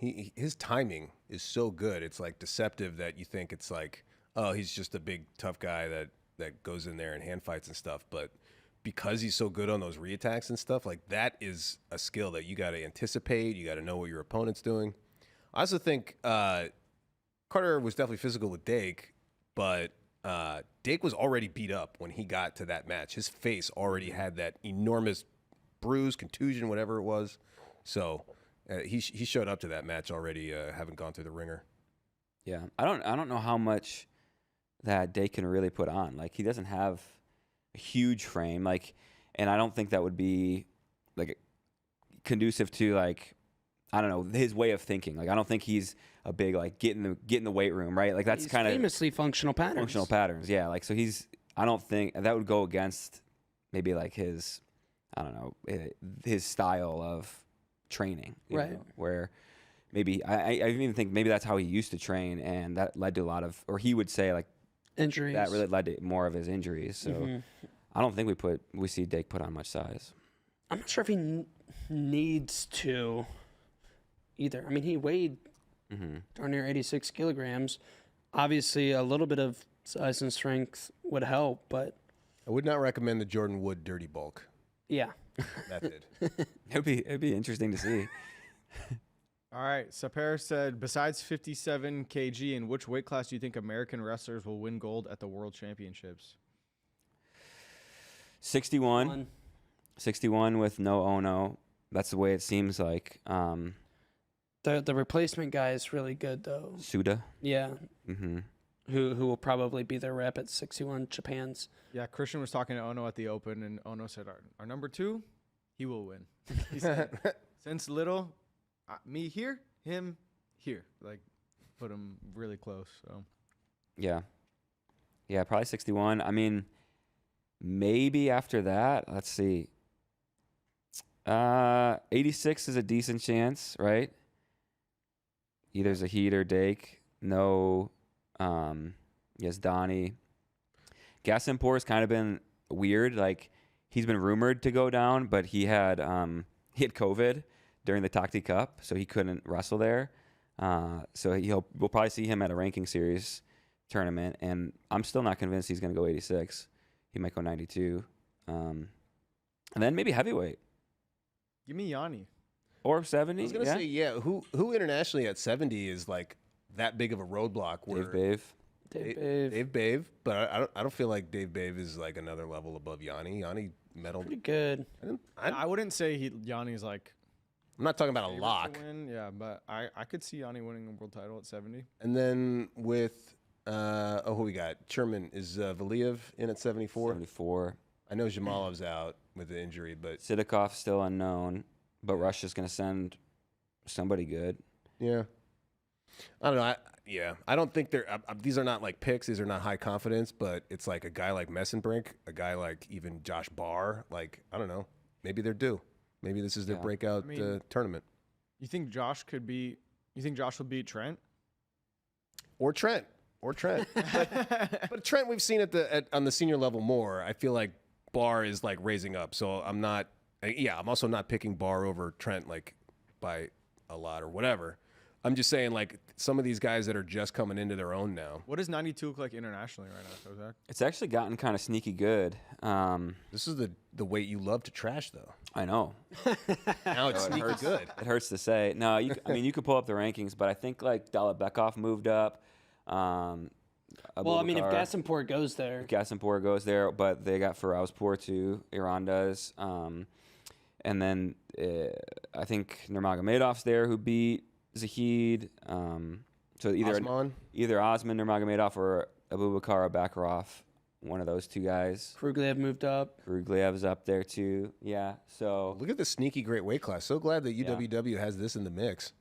his timing is so good. It's like deceptive that you think it's like, oh, he's just a big tough guy that goes in there and hand fights and stuff. But because he's so good on those reattacks and stuff, like that is a skill that you got to anticipate. You got to know what your opponent's doing. I also think Carter was definitely physical with Dake, but Dake was already beat up when he got to that match. His face already had that enormous bruise, contusion, whatever it was. So he showed up to that match already, having gone through the ringer. Yeah, I don't know how much that Dake can really put on. Like, he doesn't have a huge frame, like, and I don't think that would be like conducive to, like, I don't know, his way of thinking. Like, I don't think he's a big, like, get in the weight room, right? Like, that's He's kind of famously functional patterns. functional patterns. Yeah, like, so I don't think that would go against maybe like his, I don't know, his style of training, you Right. know, where maybe I even think maybe that's how he used to train, and that led to a lot of, or he would say, like, Injuries. that really led to more of his injuries. So Mhm. I don't think we see Dake put on much size. I'm not sure if he needs to either. I mean, he weighed darn near 86 kilograms. Obviously, a little bit of size and strength would help, but I would not recommend the Jordan Wood dirty bulk yeah. method. It'd be interesting to see. All right. Saper said, besides 57 kg, in which weight class do you think American wrestlers will win gold at the World Championships? 61 with no Ono. That's the way it seems like. The replacement guy is really good though. Suda. Yeah. Mm-hmm. Who will probably be their rep at 61 Japan's. Yeah, Christian was talking to Ono at the Open, and Ono said, our number 2, he will win. He said, since little, me here, him here. Like, put him really close. So Yeah, probably 61. I mean, maybe after that, let's see. 86 is a decent chance, right? Either Zahid or Dake. No, yes, Donnie. Gasimpour's kind of been weird. Like, he's been rumored to go down, but he had COVID during the Takti Cup, so he couldn't wrestle there. So we'll probably see him at a ranking series tournament, and I'm still not convinced he's going to go 86. He might go 92. And then maybe heavyweight. give me Yanni. Or 70. I was gonna say, yeah. Who internationally at 70 is like that big of a roadblock? Where Dave Bave. Dave Bave, but I don't feel like Dave Bave is like another level above Yanni. Yanni medal. Pretty good. I wouldn't say Yanni's like I'm not talking about a favorite lock. to win. Yeah, but I could see Yanni winning a world title at 70. And then with who we got? Sherman is Valiev in at 74. 74. I know Jamalov's out with the injury, but Sidikov's still unknown, but Russia's going to send somebody good. yeah, I don't know. I don't think they're. These are not like picks. These are not high confidence. But it's like a guy like Messenbrink, a guy like even Josh Barr. Like, I don't know. Maybe they're due. Maybe this is their Yeah. breakout I mean- tournament. You think Josh will beat Trent? Or Trent. But Trent, we've seen on the senior level more. I feel like Barr is like raising up. So I'm not. I'm also not picking Barr over Trent like by a lot or whatever. I'm just saying, like, some of these guys that are just coming into their own now. What does 92 look like internationally right now, Kozak? It's actually gotten kind of sneaky good. This is the weight you love to trash, though. I know. Now it's sneaky good. It hurts to say. No, I mean, you could pull up the rankings, but I think like Dalibekov moved up. Well, I mean, if Gasimpour goes there, Gasimpour goes there, but they got FRLsubmissions too. Iran does. And then I think Nurmagomedov's there, who beat Zahid. So either Osman Nurmagomedov or Abubakar Bakarov, one of those two guys. Kruglev moved up. Kruglev's up there too. Yeah. So Look at the sneaky great weight class. So glad that UWW has this in the mix.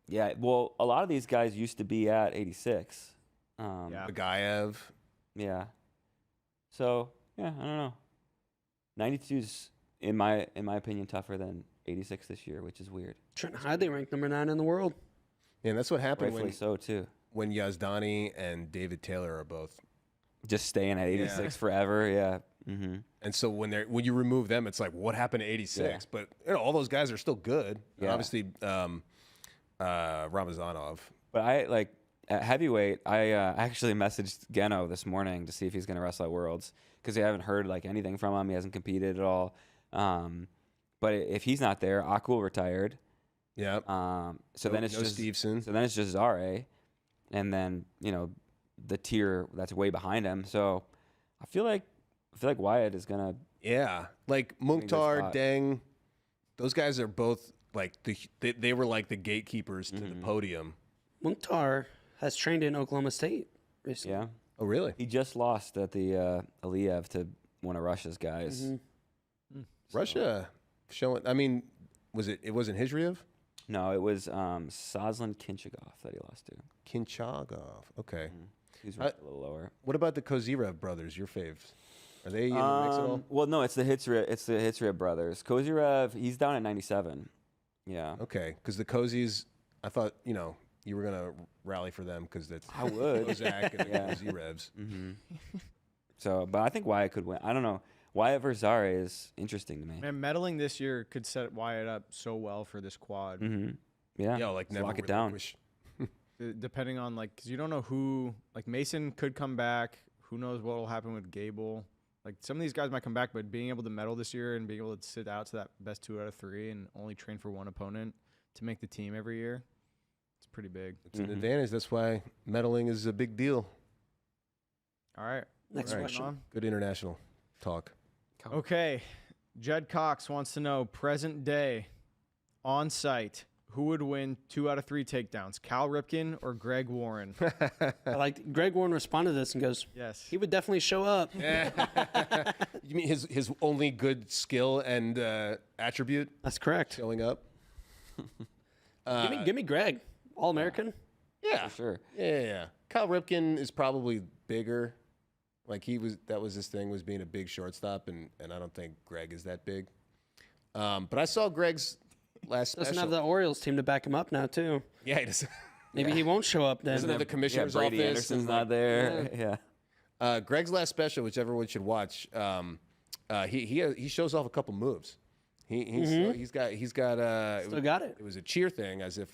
yeah, well, a lot of these guys used to be at 86. Yeah. Bagayev. Yeah. So yeah, I don't know. 92's in my opinion tougher than 86 this year, which is weird. Trent Hidley ranked number 9 in the world. And that's what happened Rightfully so too. when Yazdani and David Taylor are both. Just staying at 86 forever. Yeah. Mm-hmm. And so when you remove them, it's like, what happened to 86? Yeah. But all those guys are still good. And Yeah. obviously, Ramazanov. But I like at heavyweight. I actually messaged Geno this morning to see if he's going to wrestle at Worlds because I haven't heard like anything from him. He hasn't competed at all. But if he's not there, Akul retired. Yeah. So then it's no just Stevenson. So then it's just Zare, and then the tier that's way behind him. So I feel like Wyatt is gonna. Yeah. Like think that's Mukhtar, hot. Deng, those guys are both like they were like the gatekeepers to the podium. Mukhtar has trained in Oklahoma State recently. Yeah. Oh, really? He just lost at the Aliyev to one of Russia's guys. Russia showing. I mean, it wasn't Hizriev? No, it was Sazlan Kinchagov that he lost to. Kinchagov. Okay. He's ranked a little lower. What about the Kozirev brothers? Your faves? Are they in the mix at all? Well, no, it's the Hitsrev brothers. Kozirev, he's down at 97. Yeah. Okay, because the Kozis, I thought you were gonna rally for them because that's I would. Kozak and the Yeah. Kozirevs. So, but I think Wyatt could win. I don't know. Wyatt versus Zare is interesting to me. Man, medaling this year could set Wyatt up so well for this quad. Yeah. Yeah, like Just never lock it down. relinquish. Depending on because you don't know who, like Mason could come back. Who knows what will happen with Gable? Like some of these guys might come back, but being able to medal this year and being able to sit out to that best 2 out of 3 and only train for one opponent to make the team every year, it's pretty big. It's an advantage. That's why medaling is a big deal. All right. Next Moving question. on. Good international talk. Okay. Jed Cox wants to know present day on site. Who would win 2 out of 3 takedowns, Cal Ripken or Greg Warren? I like Greg Warren responded to this and goes, Yes. he would definitely show up. You mean his only good skill and attribute That's correct. showing up? Give me Greg, All-American. Yeah, For sure. yeah. Kyle Ripken is probably bigger. Like that was his thing, was being a big shortstop, and I don't think Greg is that big. But I saw Greg's last Doesn't special. have the Orioles team to back him up now, too. Yeah, he does. Maybe he won't show up then. Doesn't have the Yeah, commissioner's Brady office. Anderson's and, not there. Yeah. Greg's last special, which everyone should watch. He shows off a couple moves. He's got Still got it. It was a cheer thing, as if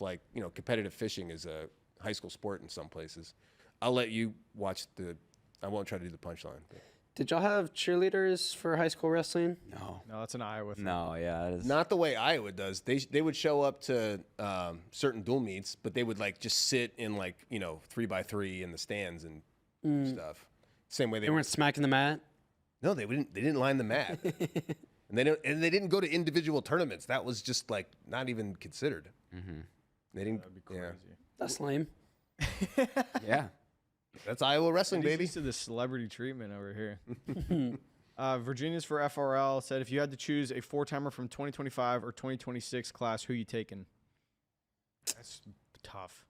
competitive fishing is a high school sport in some places. I'll let you watch I won't try to do the punchline. But. Did y'all have cheerleaders for high school wrestling? No. No, that's an Iowa thing. No, yeah. It is. Not the way Iowa does. They would show up to certain dual meets, but they would just sit in 3x3 in the stands and stuff. Same way They weren't smacking the mat? No, they didn't line the mat. And they didn't go to individual tournaments. That was just not even considered. They didn't. That'd be crazy. That's lame. Yeah. That's Iowa wrestling, He's baby. used to the celebrity treatment over here. Virginia's for FRL said, if you had to choose a 4-timer from 2025 or 2026 class, who you taking? That's tough.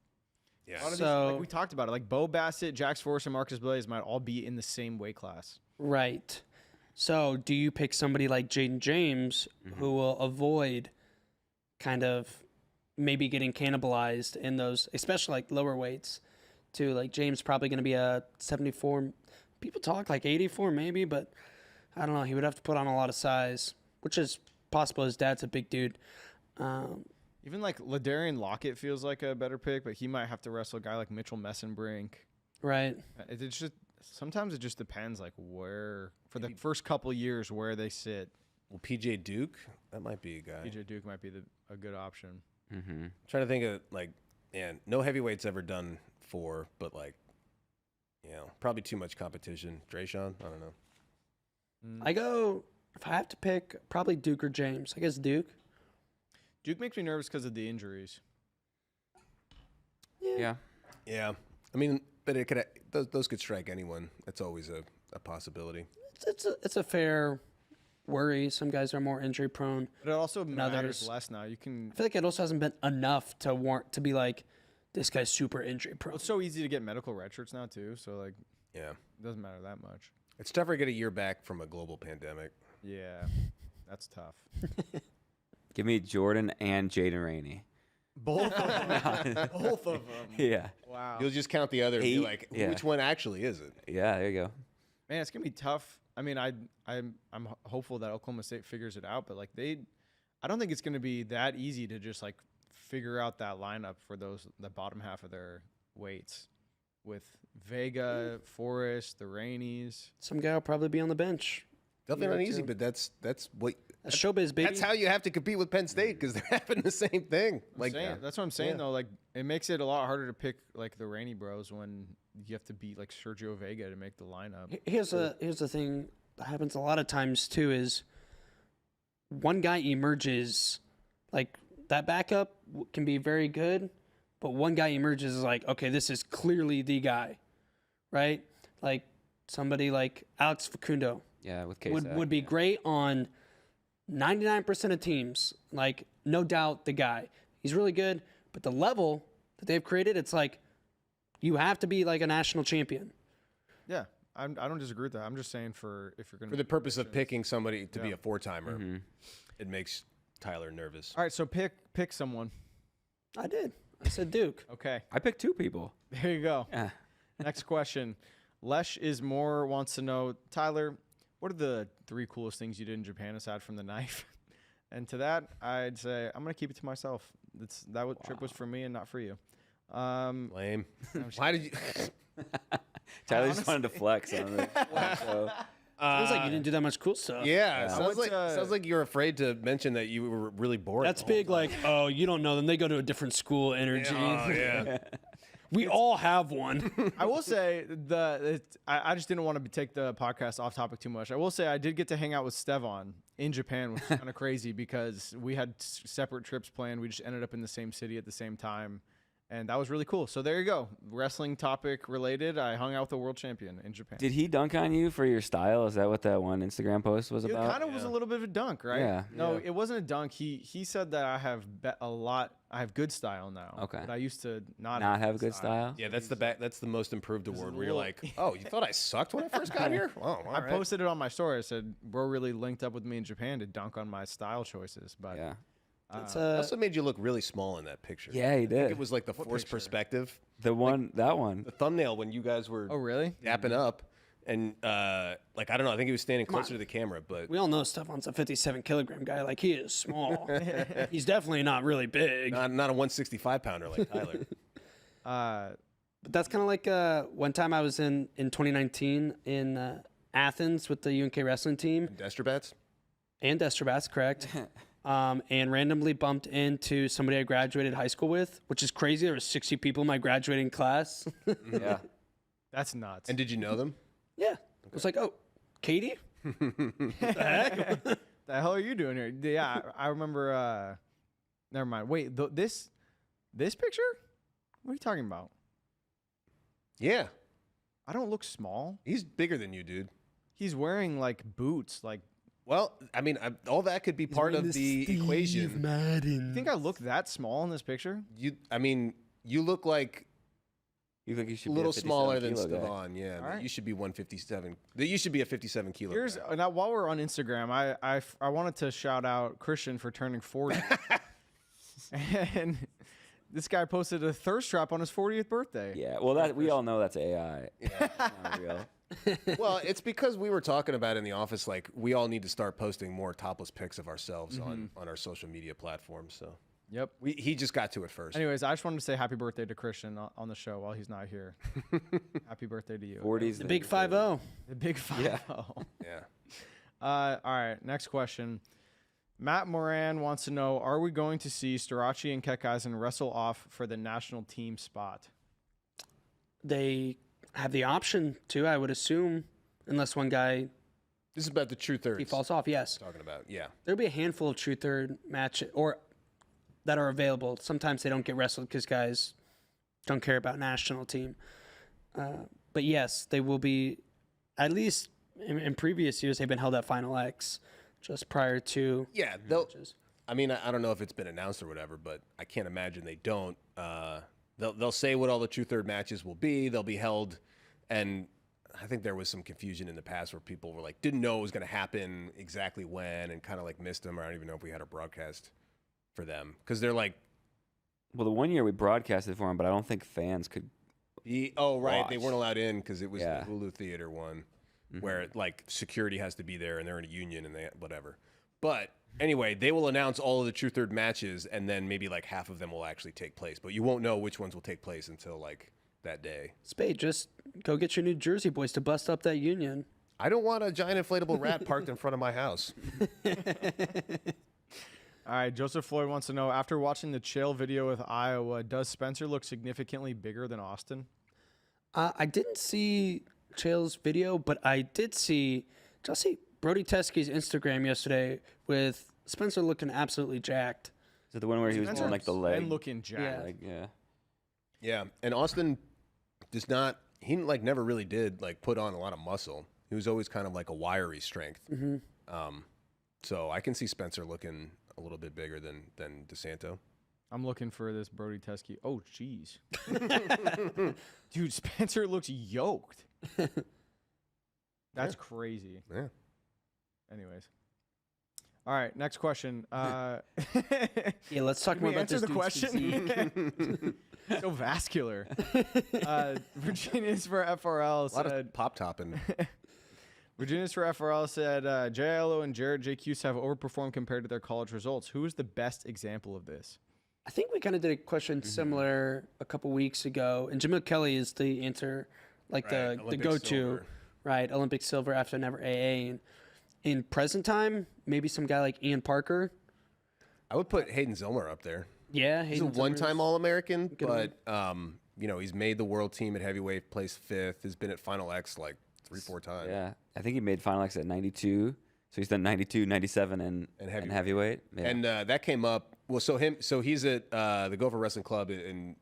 Yeah. A lot of So- these, we talked about it. Like Bo Bassett, Jax Forrest, and Marcus Blaze might all be in the same weight class. Right. So do you pick somebody like Jaden James who will avoid kind of maybe getting cannibalized in those, especially lower weights too? Like James probably going to be a 74. People talk 84 maybe, but I don't know. He would have to put on a lot of size, which is possible. His dad's a big dude. Even Ladarian Lockett feels like a better pick, but he might have to wrestle a guy like Mitchell Messenbrink. Right. It's just sometimes it just depends where for the first couple years where they sit. Well, PJ Duke, that might be a guy. PJ Duke might be a good option. Trying to think of no heavyweights ever done 4, but probably too much competition. Drayshawn, I don't know. I go, if I have to pick, probably Duke or James. I guess Duke. Duke makes me nervous because of the injuries. Yeah. Yeah, I mean, but it could those could strike anyone. That's always a possibility. It's a fair worry. Some guys are more injury prone. But it also matters others. less now. You can. I feel like it also hasn't been enough to warrant to be this guy's super injury prone. It's so easy to get medical red shirts now too. So Yeah, it doesn't matter that much. it's tougher to get a year back from a global pandemic. Yeah, that's tough. Give me Jordan and Jaden Rainey. Both of them. Both of them. Yeah. Wow. You'll just count the other and be 8, like, yeah. which one actually is it? Yeah, there you go. Man, it's gonna be tough. I mean, I'm hopeful that Oklahoma State figures it out, but I don't think it's gonna be that easy to just figure out that lineup for the bottom half of their weights with Vega, Forrest, the Rainies. Some guy will probably be on the bench. Definitely not Yeah, easy, too. but that's what. That's showbiz, baby. That's how you have to compete with Penn State because they're having the same thing. That's what I'm saying Yeah. though. It makes it a lot harder to pick the Rainy Bros when you have to beat Sergio Vega to make the lineup. Here's the thing that happens a lot of times too is one guy emerges Like that backup can be very good, but one guy emerges as like, okay, this is clearly the guy, right? Like somebody like Alex Facundo Yeah, with K-Sac, would be great on 99% of teams. Like no doubt the guy. He's really good, but the level that they've created, it's like you have to be like a national champion. Yeah, I don't disagree with that. I'm just saying for if you're going For the purpose of picking somebody to be a four-timer, it makes Tyler nervous. All right, so pick someone. I did. I said Duke. Okay, I picked 2 people. there you go. Yeah. Next question. Lesh is more wants to know, Tyler, what are the 3 coolest things you did in Japan aside from the knife? And to that, I'd say I'm gonna keep it to myself. Trip was for me and not for you. Lame. Why did you? Tyler just wanted to flex on it. So, Sounds like you didn't do that much cool stuff. Yeah, I went sounds like you're afraid to mention that you were really bored. That's the whole big. Like, oh, you don't know them. They go to a different school. Energy. time. Oh, yeah. We all have one. I will say I just didn't want to take the podcast off topic too much. I will say I did get to hang out with Stevon in Japan, which is kind of crazy because we had separate trips planned. We just ended up in the same city at the same time. And that was really cool. So there you go. Wrestling topic related. I hung out with the world champion in Japan. did he dunk on you for your style? Is that what that one Instagram post was It about? kind of was a little bit of a dunk, right? Yeah. No, it wasn't a dunk. He said that I have good style now. Okay. But I used to not have good style? Yeah, that's the most improved award where you're like, oh, you thought I sucked when I first got here? Oh, all I right. posted it on my story. I said, bro really linked up with me in Japan to dunk on my style choices. But Yeah. It's, It also made you look really small in that picture. Yeah, he I did. think it was like the forced perspective. That one. The thumbnail when you guys were oh, really? dapping up, and like I don't know, I think he was standing closer to the camera, but we all know Stefan's a 57-kilogram guy. Like he is small. He's definitely not really big. not a 165 pounder like Tyler. But that's kind of like one time I was in 2019 in Athens with the UNK wrestling team Destrobats? and Destrobats, correct? And randomly bumped into somebody I graduated high school with, which is crazy. There were 60 people in my graduating class. Yeah. That's nuts. And did you know them? Yeah. I was like, oh, Katie? What the heck? the hell are you doing here? Yeah, I remember. Never mind. Wait, this picture? What are you talking about? Yeah, I don't look small. he's bigger than you, dude. He's wearing like boots. Like, Well, I mean, all that could be part of the equation. you think I look that small in this picture? You look like You think you should a be little 57 smaller than kilo guy. Stevan. Yeah, All but right. you should be 157. You should be a 57 kilo. Here's guy. now while we're on Instagram, I wanted to shout out Christian for turning 40, and this guy posted a thirst trap on his 40th birthday. Yeah. Well, we all know that's AI. Yeah. Not real. Well, it's because we were talking about in the office, like we all need to start posting more topless pics of ourselves on our social media platforms. So Yep. he just got to it first. Anyways, I just wanted to say happy birthday to Christian on the show while he's not here. Happy birthday to you. 40s. The big 5-0. The big 5. Yeah. Yeah. All right, next question. Matt Moran wants to know, are we going to see Starachi and Kekaisen wrestle off for the national team spot? They have the option to, I would assume, unless one guy This is about the true thirds. he falls off. Yes, Talking about, yeah. there'll be a handful of true third match or that are available. Sometimes they don't get wrestled because guys don't care about national team. But yes, they will be. At least in previous years, they've been held at Final X, just prior to Yeah, matches. I mean, I don't know if it's been announced or whatever, but I can't imagine they don't. They'll say what all the true third matches will be. They'll be held, and I think there was some confusion in the past where people were like, didn't know it was going to happen exactly when, and kind of like missed them. Or I don't even know if we had a broadcast for them because they're like, Well, the one year we broadcasted for him, but I don't think fans could. oh right, they Watch. weren't allowed in because it was Yeah. the Hulu Theater one, where like security has to be there and they're in a union and they whatever. But anyway, they will announce all of the true third matches, and then maybe like half of them will actually take place, but you won't know which ones will take place until like that day. Spade, just go get your New Jersey boys to bust up that union. I don't want a giant inflatable rat parked in front of my house. All right, Joseph Floyd wants to know, after watching the Chael video with Iowa, does Spencer look significantly bigger than Austin? I didn't see Chael's video, but I did see Brody Teskey's Instagram yesterday with Spencer looking absolutely jacked. Is it the one where he was doing like the leg? And looking jacked. Yeah. Like, yeah. Yeah, and Austin does not. He like never really did like put on a lot of muscle. He was always kind of like a wiry strength. So I can see Spencer looking a little bit bigger than DeSanto. I'm looking for this Brody Teskey. Oh, jeez. Dude, Spencer looks yoked. That's crazy. Yeah. Anyways. All right, next question. Yeah, let's talk Can more we about answer this the dude's physique. question? So vascular. Virginia's for FRL A lot said. of pop topping. Virginia's for FRL said JLO and Jared JQs have overperformed compared to their college results. Who is the best example of this? I think we kind of did a question similar a couple weeks ago, and Jamil Kelly is the answer, like the Olympic go-to, silver. right? Olympic silver after never AA. And in present time, maybe some guy like Ian Parker. I would put Hayden Zillmer up there. Yeah, He's a Hayden one-time Zimmer's- All-American, Good but you know, he's made the world team at heavyweight, placed 5th, has been at Final X like 3-4 times. Yeah. I think he made Final X at 92. So he's done 92, 97, and heavyweight. Yeah. And that came up. Well, so he's at the Gopher Wrestling Club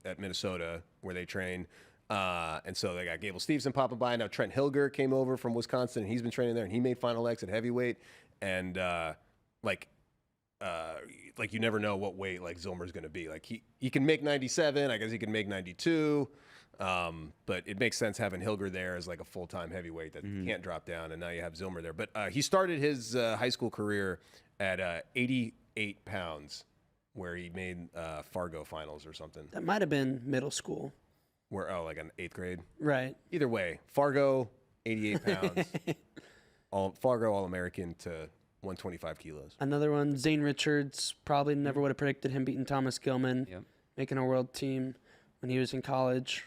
at Minnesota where they train. And so they got Gable Stevenson popping by. Now Trent Hilger came over from Wisconsin, and he's been training there, and he made Final X at heavyweight. And like you never know what weight like Zilmer's going to be. Like he can make 97. I guess he can make 92. But it makes sense having Hilger there as like a full-time heavyweight that can't drop down, and now you have Zilmer there. But he started his high school career at 88 pounds, where he made Fargo finals or something. That might have been middle school, Where like an 8th grade. right? Either way, Fargo 88 pounds, Fargo All-American to 125 kilos. Another one, Zane Richards. Probably never would have predicted him beating Thomas Gilman, Yep. making a world team when he was in college.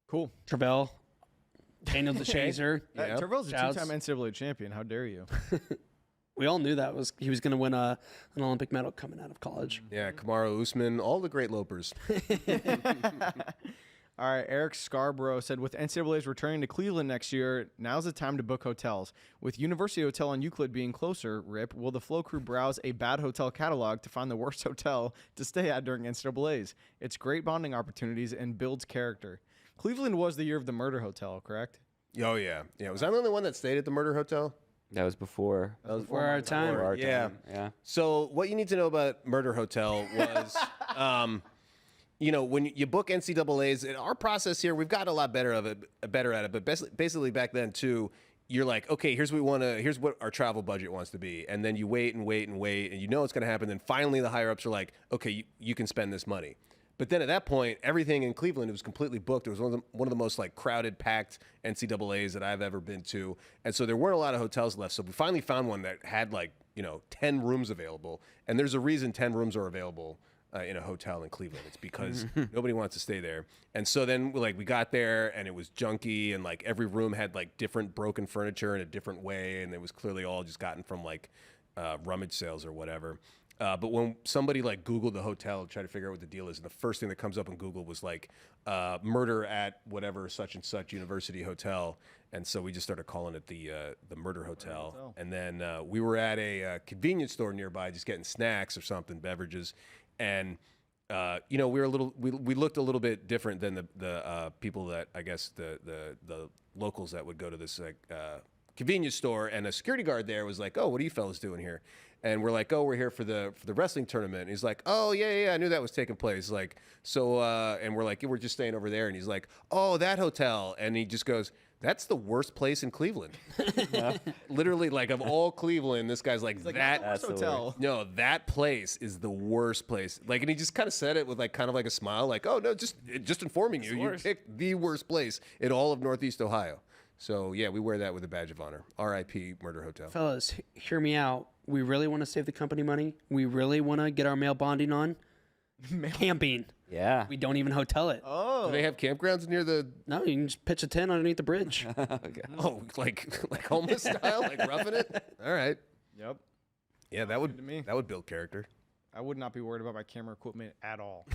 Cool. Travell, Daniel DeShazer. Yep. Terrell's a Shouts. two-time NCAA champion. How dare you? We all knew he was going to win an Olympic medal coming out of college. Yeah, Kamaru Usman, all the great lopers. All right, Eric Scarborough said, with NCAA's returning to Cleveland next year, now's the time to book hotels. With University Hotel on Euclid being closer, RIP, will the Flow crew browse a bad hotel catalog to find the worst hotel to stay at during NCAA's? It's great bonding opportunities and builds character. Cleveland was the year of the murder hotel, correct? Oh, yeah. Yeah, was I the only one that stayed at the Murder Hotel? That was before. Before our time. Before our Yeah. time. Yeah. So what you need to know about Murder Hotel was, you know, when you book NCAA's, in our process here, we've got a lot better at it. But basically back then too, you're like, okay, here's what our travel budget wants to be, and then you wait and wait and wait, and you know it's going to happen. Then finally, the higher ups are like, okay, you can spend this money. But then at that point, everything in Cleveland, it was completely booked. It was one of the most like crowded, packed NCAA's that I've ever been to. And so there weren't a lot of hotels left. So we finally found one that had like, 10 rooms available. And there's a reason 10 rooms are available in a hotel in Cleveland. It's because nobody wants to stay there. And so then we got there and it was junky, and like every room had like different broken furniture in a different way. And it was clearly all just gotten from like rummage sales or whatever. But when somebody like Googled the hotel to try to figure out what the deal is, and the first thing that comes up in Google was like murder at whatever such and such university hotel, and so we just started calling it the Murder Hotel. And then we were at a convenience store nearby, just getting snacks or something, beverages, and we were we looked a little bit different than the people that I guess the locals that would go to this convenience store, and a security guard there was like, "Oh, what are you fellas doing here?" And we're like, "Oh, we're here for the wrestling tournament." And he's like, "Oh, yeah, I knew that was taking place." Like, so, and we're like, "We're just staying over there." And he's like, "Oh, that hotel." And he just goes, "That's the worst place in Cleveland." Literally, like of all Cleveland, this guy's like, That's That's the hotel. no, that place is the worst place. Like, and he just kind of said it with like kind of like a smile, like, "Oh no, just informing you, you picked the worst place in all of Northeast Ohio." So yeah, we wear that with a badge of honor. R.I.P. Murder Hotel. Fellas, hear me out. We really want to save the company money. We really want to get our male bonding on. Camping. Yeah. We don't even hotel it. Do they have campgrounds near the? No, you can just pitch a tent underneath the bridge. Okay. Oh, like homeless style, like roughing it. All right. Yep. Yeah, that would build character. I would not be worried about my camera equipment at all.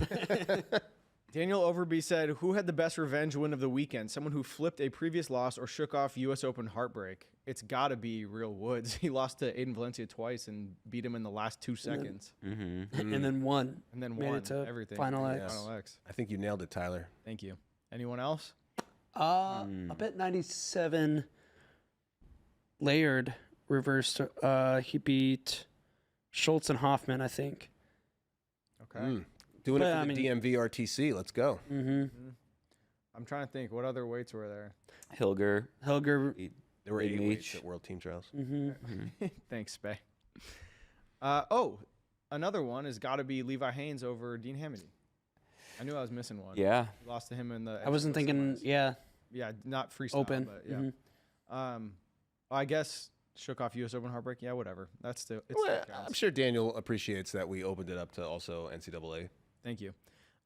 Daniel Overby said, "Who had the best revenge win of the weekend? Someone who flipped a previous loss or shook off U.S. Open heartbreak? It's got to be Real Woods. He lost to Aiden Valencia twice and beat him in the last 2 seconds, And then won. and then Made won it to everything. Final Yeah. X. Final X. I think you nailed it, Tyler. Thank you. Anyone else? I bet 97 Layered reversed. He beat Schultz and Hoffman, I think. Okay. Doing But, it for I the mean- DMV RTC. Let's go. I'm trying to think. What other weights were there? Hilger. Helger. There were Big 8 Meech. weights at World Team Trials. Thanks, Spay. Another one has got to be Levi Haynes over Dean Hamady. I knew I was missing one. Yeah. He lost to him in the. I wasn't thinking, semis. yeah, Yeah, not freestyle, open. but yeah. Well, I guess shook off U.S. Open heartbreak. Yeah, whatever. That's still. It Well, still counts. I'm sure Daniel appreciates that we opened it up to also NCAA. Thank you.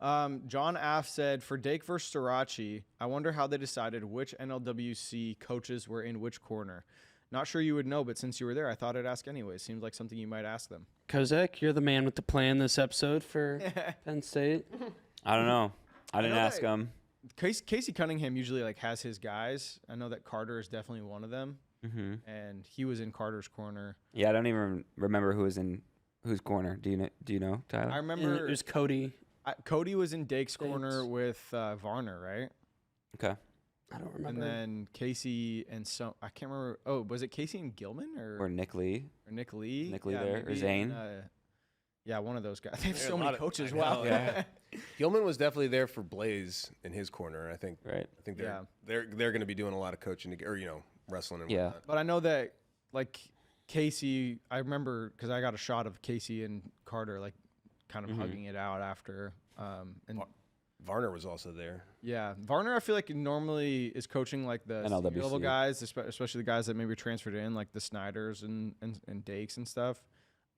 John Aff said, for Dake versus Srirachi, I wonder how they decided which NLWC coaches were in which corner. Not sure you would know, but since you were there, I thought I'd ask anyway. Seems like something you might ask them. Kozak, you're the man with the plan this episode for Penn State. I don't know. I didn't know ask that- him. Casey Cunningham usually like has his guys. I know that Carter is definitely one of them, and he was in Carter's corner. Yeah, I don't even remember who was in whose corner. Do you know, Tyler? I And remember it was Cody. Cody was in Dake's corner with Varner, right? Okay. I don't And remember. then Casey and I can't remember. Oh, was it Casey and Gilman Or Nick Lee. or Nick Lee? Nick Lee there, or maybe, Zane? Yeah, one of those guys. They have Yeah, so a many lot of- coaches. I Wow. know, yeah. Gilman was definitely there for Blaze in his corner. I think Right. they're going to be doing a lot of coaching or wrestling and Yeah. whatnot. But I know that like Casey, I remember because I got a shot of Casey and Carter like kind of hugging it out after. And Varner was also there. yeah, Varner, I feel like normally is coaching like the senior NLWC. level guys, especially the guys that maybe transferred in, like the Snyders and Dakes and stuff.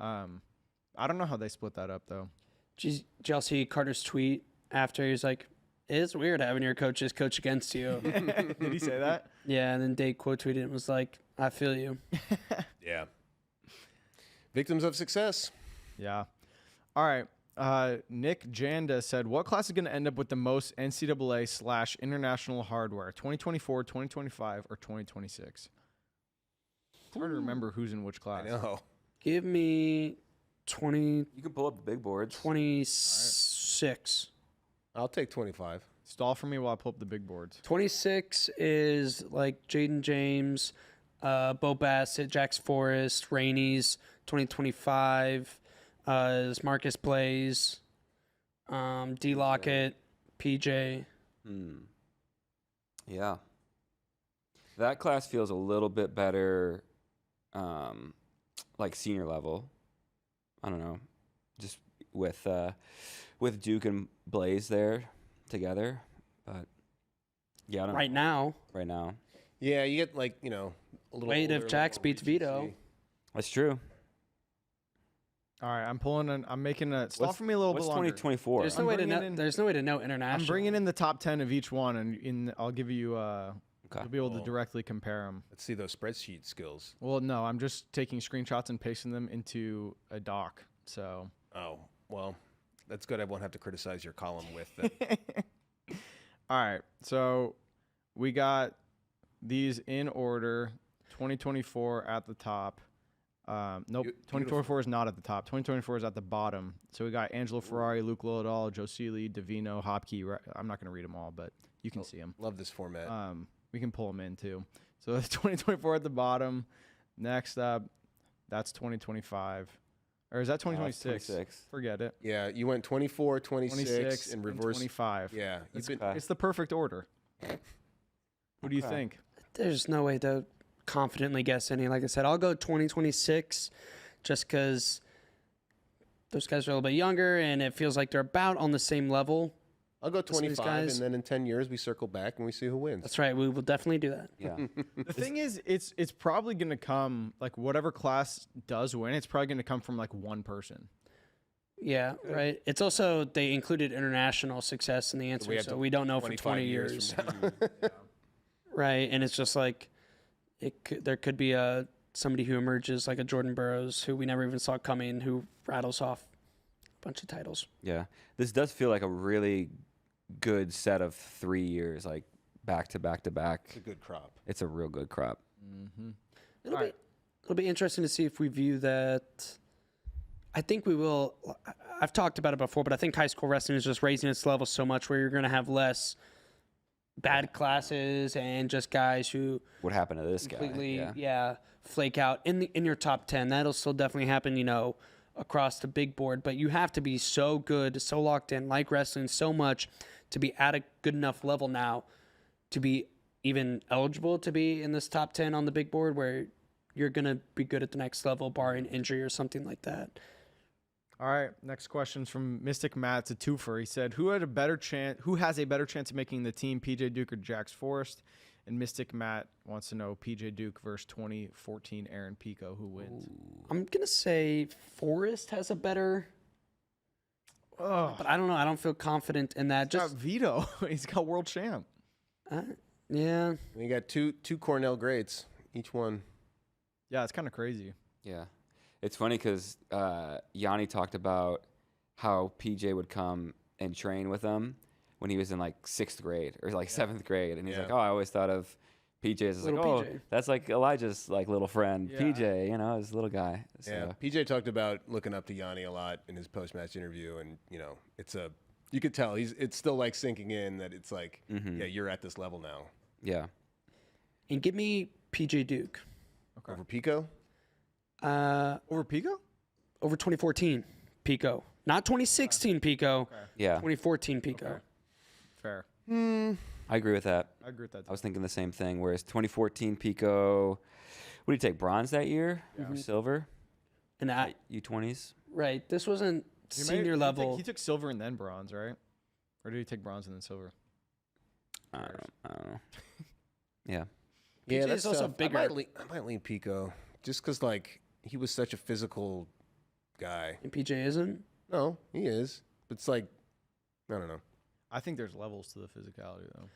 I don't know how they split that up though. Did y'all see Carter's tweet after he was like, "It's weird having your coaches coach against you." Did he say that? Yeah, and then Dake quote tweeted and was like, "I feel you." Yeah. Victims of success. Yeah. All right. Nick Janda said, what class is going to end up with the most NCAA/international hardware? 2024, 2025, or 2026? It's hard to remember who's in which class. I know. Give me 20, You can pull up the big boards. 26. I'll take 25. Stall for me while I pull up the big boards. 26 is like Jaden James, Bo Bassett, Jax Forrest, Rainey's. 2025 is Marcus Blaze, D Lockett, PJ. Yeah. That class feels a little bit better, like senior level. I don't know, just with Duke and Blaze there together, but yeah, I don't Right now, right now. Yeah, you get like, a little Wait, if older, Jax more beats Vito. Regency. That's true. All right, I'm making a stall for me a little What's bit longer. 2024? there's I'm no way to bringing know. in- There's no way to know international. I'm bringing in the top 10 of each one, and I'll give you. Okay. You'll be able to Oh. directly compare them. Let's see those spreadsheet skills. Well, no, I'm just taking screenshots and pasting them into a doc. So. Oh, well, that's good. I won't have to criticize your column with them. All right, so we got these in order. 2024 at the top. Nope, 2024 is not at the top. 2024 is at the bottom. So we got Angelo Ferrari, Luke Lodal, Joe Seeley, Davino, Hopkey. I'm not going to read them all, but you can see them. Love this format. We can pull them in too. So that's 2024 at the bottom. Next up, that's 2025. Or is that 2026? 26. Forget it. Yeah, you went 24, 26, 26 in and reverse. 25. Yeah, you've been, Okay. It's the perfect order. Who do you Okay. think? There's no way to confidently guess any. Like I said, I'll go 2026 just because those guys are a little bit younger and it feels like they're about on the same level. I'll go Some of these 25, guys- and then in 10 years we circle back and we see who wins. That's right. We will definitely do that. Yeah. The thing is, it's probably going to come, like, whatever class does win, it's probably going to come from, like, one person. Yeah, right. It's also, they included international success in the answer, have so to- we don't know for 25 20 years. from now. Right. And it's just like, there could be somebody who emerges like a Jordan Burroughs who we never even saw coming, who rattles off a bunch of titles. Yeah. This does feel like a really good set of 3 years, like back to back to back. It's a good crop. It's a real good crop. It'll be interesting to see if we view that. I think we will. I've talked about it before, but I think high school wrestling is just raising its level so much where you're going to have less bad classes and just guys who What happened to this completely, guy? flake out in your top 10. That'll still definitely happen, across the big board. But you have to be so good, so locked in, like wrestling so much, to be at a good enough level now to be even eligible to be in this top 10 on the big board, where you're going to be good at the next level, barring injury or something like that. All right, next question's from Mystic Matt. It's a twofer. He said, "Who has a better chance of making the team, PJ Duke or Jax Forrest?" And Mystic Matt wants to know PJ Duke versus 2014 Aaron Pico. Who wins? I'm going to say Forrest has a better, but I don't know. I don't feel confident in that. He's got Vito. He's got world champ. Yeah. And you got two Cornell greats, each one. Yeah, it's kind of crazy. Yeah. It's funny because Yanni talked about how PJ would come and train with them when he was in like 6th grade or like 7th grade. And he's like, oh, I always thought of PJ as like, Little oh, PJ. that's like Elijah's like little friend, Yeah. PJ, his little guy. So, Yeah, PJ talked about looking up to Yanni a lot in his post-match interview, and you could tell it's still like sinking in that it's like, yeah, you're at this level now. yeah. And give me PJ Duke. Over Pico? Over Pico? Over 2014 Pico. Not 2016 Pico. Yeah. 2014 Pico. Okay. Fair. I agree with that. I agree with that. I was thinking the same thing. Whereas 2014 Pico, what did he take? Bronze that year? Or silver? And U20s? right, this wasn't senior level. He took silver and then bronze, right? Or did he take bronze and then silver? I don't know. Yeah. Yeah, PJ that's is also tough. bigger. I might lean Pico just because like he was such a physical guy. And PJ isn't. No, he is. But it's like I don't know. I think there's levels to the physicality, though.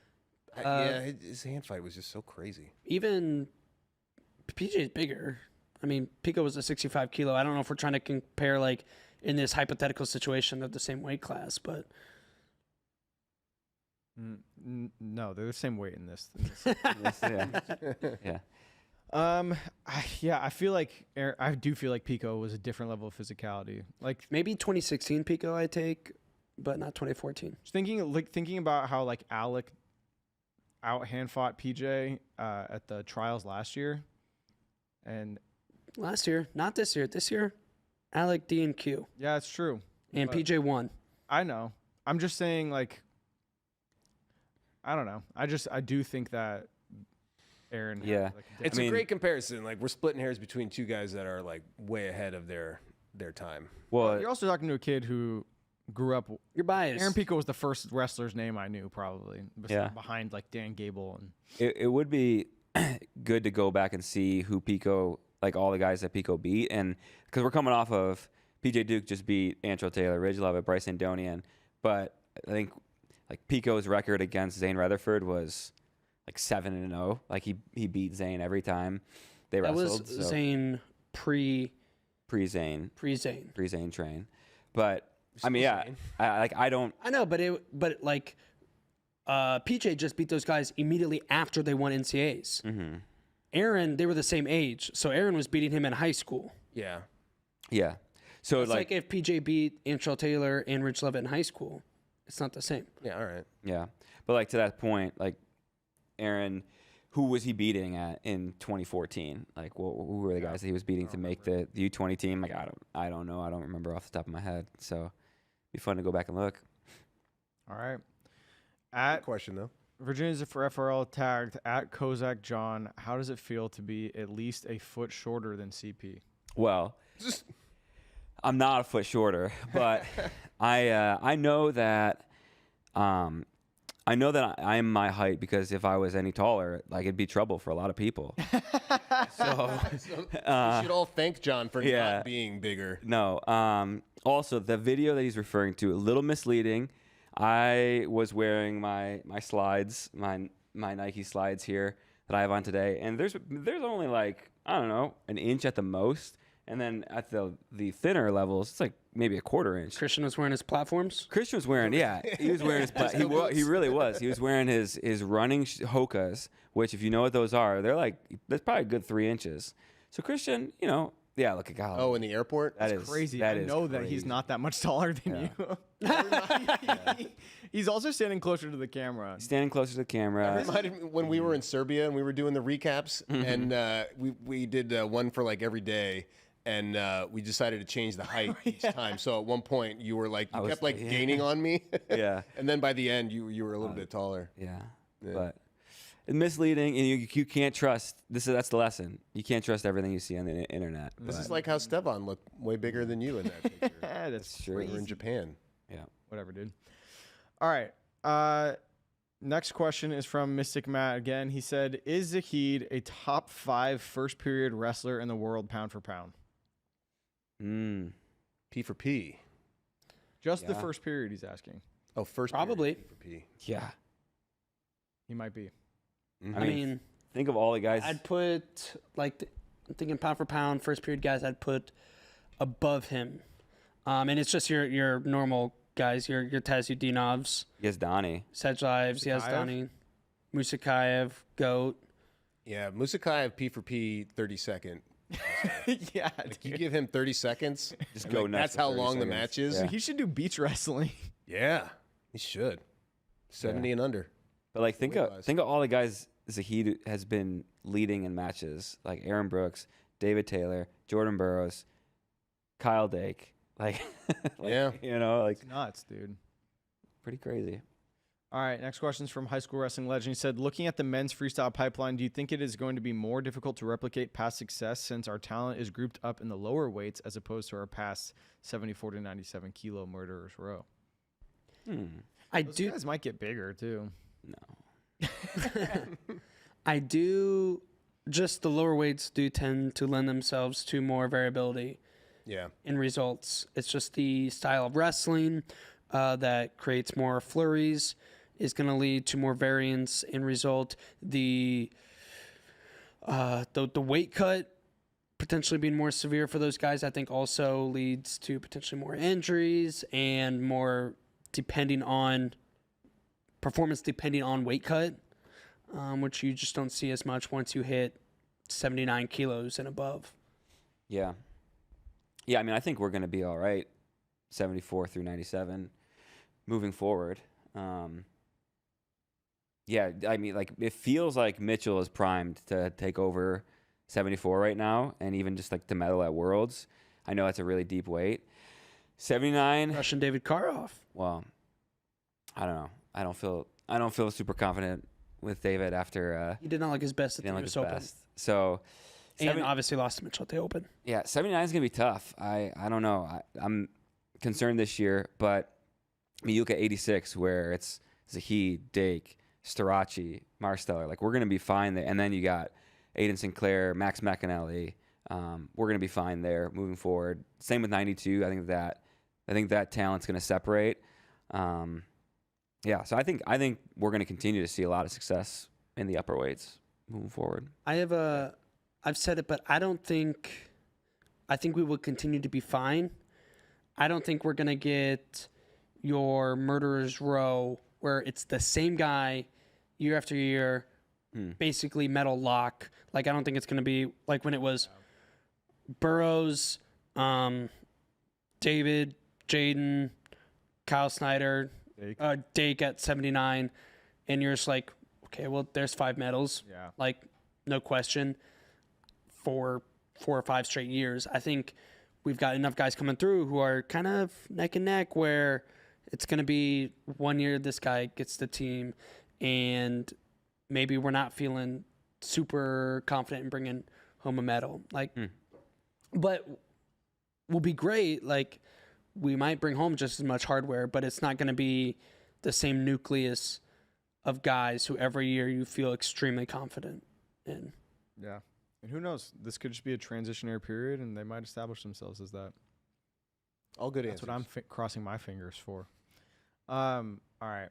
Yeah, his hand fight was just so crazy. Even PJ is bigger. I mean, Pico was a 65 kilo. I don't know if we're trying to compare like in this hypothetical situation they're the same weight class, but No, they're the same weight in this. Yeah. I feel like I do feel like Pico was a different level of physicality. Like maybe 2016 Pico I take, but not 2014. thinking about how like Alec out hand fought PJ at the trials last year, and Last year, not this year. This year, Alec D and Q yeah, it's true. and But PJ won. I know. I'm just saying, like, I don't know. I do think that Aaron. had, Yeah. like, It's I a mean- great comparison. Like we're splitting hairs between two guys that are like way ahead of their time. Well, you're also talking to a kid who grew up. You're biased. Aaron Pico was the first wrestler's name I knew, probably. Yeah. Behind like Dan Gable and. it would be good to go back and see who Pico, like all the guys that Pico beat. And because we're coming off of PJ Duke just beat Antro Taylor, Ridge Levitt, Bryce Andonian. But I think like Pico's record against Zane Rutherford was like 7-0. Like he beat Zane every time they that wrestled. was Zane pre Zane Zane. train. But I mean, yeah, Zane. I don't. I know, but PJ just beat those guys immediately after they won NCAAs. Mm-hmm. Aaron, they were the same age, so Aaron was beating him in high school. Yeah. Yeah. So It's like if PJ beat Antro Taylor and Rich Levitt in high school, it's not the same. Yeah. All right. Yeah, but like to that point, like Aaron, who was he beating at in 2014? Like, who were the guys that he was beating to make the U20 team? Like, I don't know. I don't remember off the top of my head. So, it'd be fun to go back and look. All right. Good At question though. Virginia's for FRL tagged at Kozak John. How does it feel to be at least a foot shorter than CP? Well, I'm not a foot shorter, but I know that I'm my height because if I was any taller, like it'd be trouble for a lot of people. So We should all thank John for yeah. not being bigger. no. Also, the video that he's referring to, a little misleading. I was wearing my slides, my Nike slides here that I have on today, and there's only like, I don't know, an inch at the most And then at the thinner levels, it's like maybe a quarter inch. Christian was wearing his platforms. Christian was wearing, he was wearing his, he really was. He was wearing his running Hokas, which if you know what those are, they're like, that's probably a good 3 inches. So Christian, look at God. Oh, in the airport? That's crazy. I know that he's not that much taller than you. He's also standing closer to the camera. Standing closer to the camera. It reminded me when we were in Serbia and we were doing the recaps, and we did one for like every day. And we decided to change the height each time. So at one point, you were like, you kept like gaining on me. Yeah. And then by the end, you were a little bit taller. Yeah. But it's misleading, and you can't trust. That's the lesson. You can't trust everything you see on the internet. This is like how Stevan looked way bigger than you in that picture. That's true. We were in Japan. Yeah. Whatever, dude. All right. Next question is from Mystic Matt again. He said, "Is Zahid a top 5 first period wrestler in the world, pound for pound?" P for P. Just the first period, he's asking. Oh, first Probably. period, P for P. Yeah. He might be. Mm-hmm. I mean, think of all the guys. I'd put I'm thinking pound for pound, first period guys. I'd put above him, and it's just your normal guys, your Tazudinovs, Yazdani, Sedlives, Yazdani, Musakayev, Goat. Yeah, Musakayev, P for P, 32nd. Yeah, You give him 30 seconds. just go nuts. That's for how 30 long the seconds. match is. Yeah. He should do beach wrestling. Yeah, he should. 70 and under. But like, think of all the guys Zahid has been leading in matches, like Aaron Brooks, David Taylor, Jordan Burroughs, Kyle Dake. Yeah. It's nuts, dude. Pretty crazy. All right, next question is from High School Wrestling Legend. He said, looking at the men's freestyle pipeline, do you think it is going to be more difficult to replicate past success since our talent is grouped up in the lower weights as opposed to our past 74 to 97 kilo murderers row? Those guys might get bigger, too. No. I do. Just the lower weights do tend to lend themselves to more variability. Yeah. In results. It's just the style of wrestling that creates more flurries is going to lead to more variance in result. The weight cut potentially being more severe for those guys, I think also leads to potentially more injuries and more performance depending on weight cut, which you just don't see as much once you hit 79 kilos and above. Yeah. Yeah, I mean, I think we're going to be all right, 74 through 97, moving forward. Yeah, I mean, like, it feels like Mitchell is primed to take over 74 right now, and even just, like, to medal at Worlds. I know that's a really deep weight. 79. Russian David Karoff. Well, I don't know. I don't feel super confident with David after He did not look his best at he the didn't look US his Open. best. So, And obviously lost to Mitchell at the Open. yeah, 79 is going to be tough. I don't know. I'm concerned this year, but I mean, you look at 86 where it's Zahid, Dake, Starachi, Marsteller. Like, we're going to be fine there. And then you got Aiden Sinclair, Max McAnally. We're going to be fine there moving forward. Same with 92. I think that talent's going to separate. Yeah, so I think we're going to continue to see a lot of success in the upper weights moving forward. I've said it, but I think we will continue to be fine. I don't think we're going to get your murderer's row where it's the same guy year after year, basically medal lock. Like, I don't think it's going to be like when it was Burroughs, David, Jaden, Kyle Snyder, Dake at 79, and you're just like, okay, well, there's 5 medals. Yeah. Like, no question. For 4 or 5 straight years. I think we've got enough guys coming through who are kind of neck and neck where it's going to be one year this guy gets the team and maybe we're not feeling super confident in bringing home a medal. Like, but will be great. Like, we might bring home just as much hardware, but it's not going to be the same nucleus of guys who every year you feel extremely confident in. Yeah. And who knows? This could just be a transitionary period, and they might establish themselves as that. All good That's answers. what I'm crossing my fingers for. All right.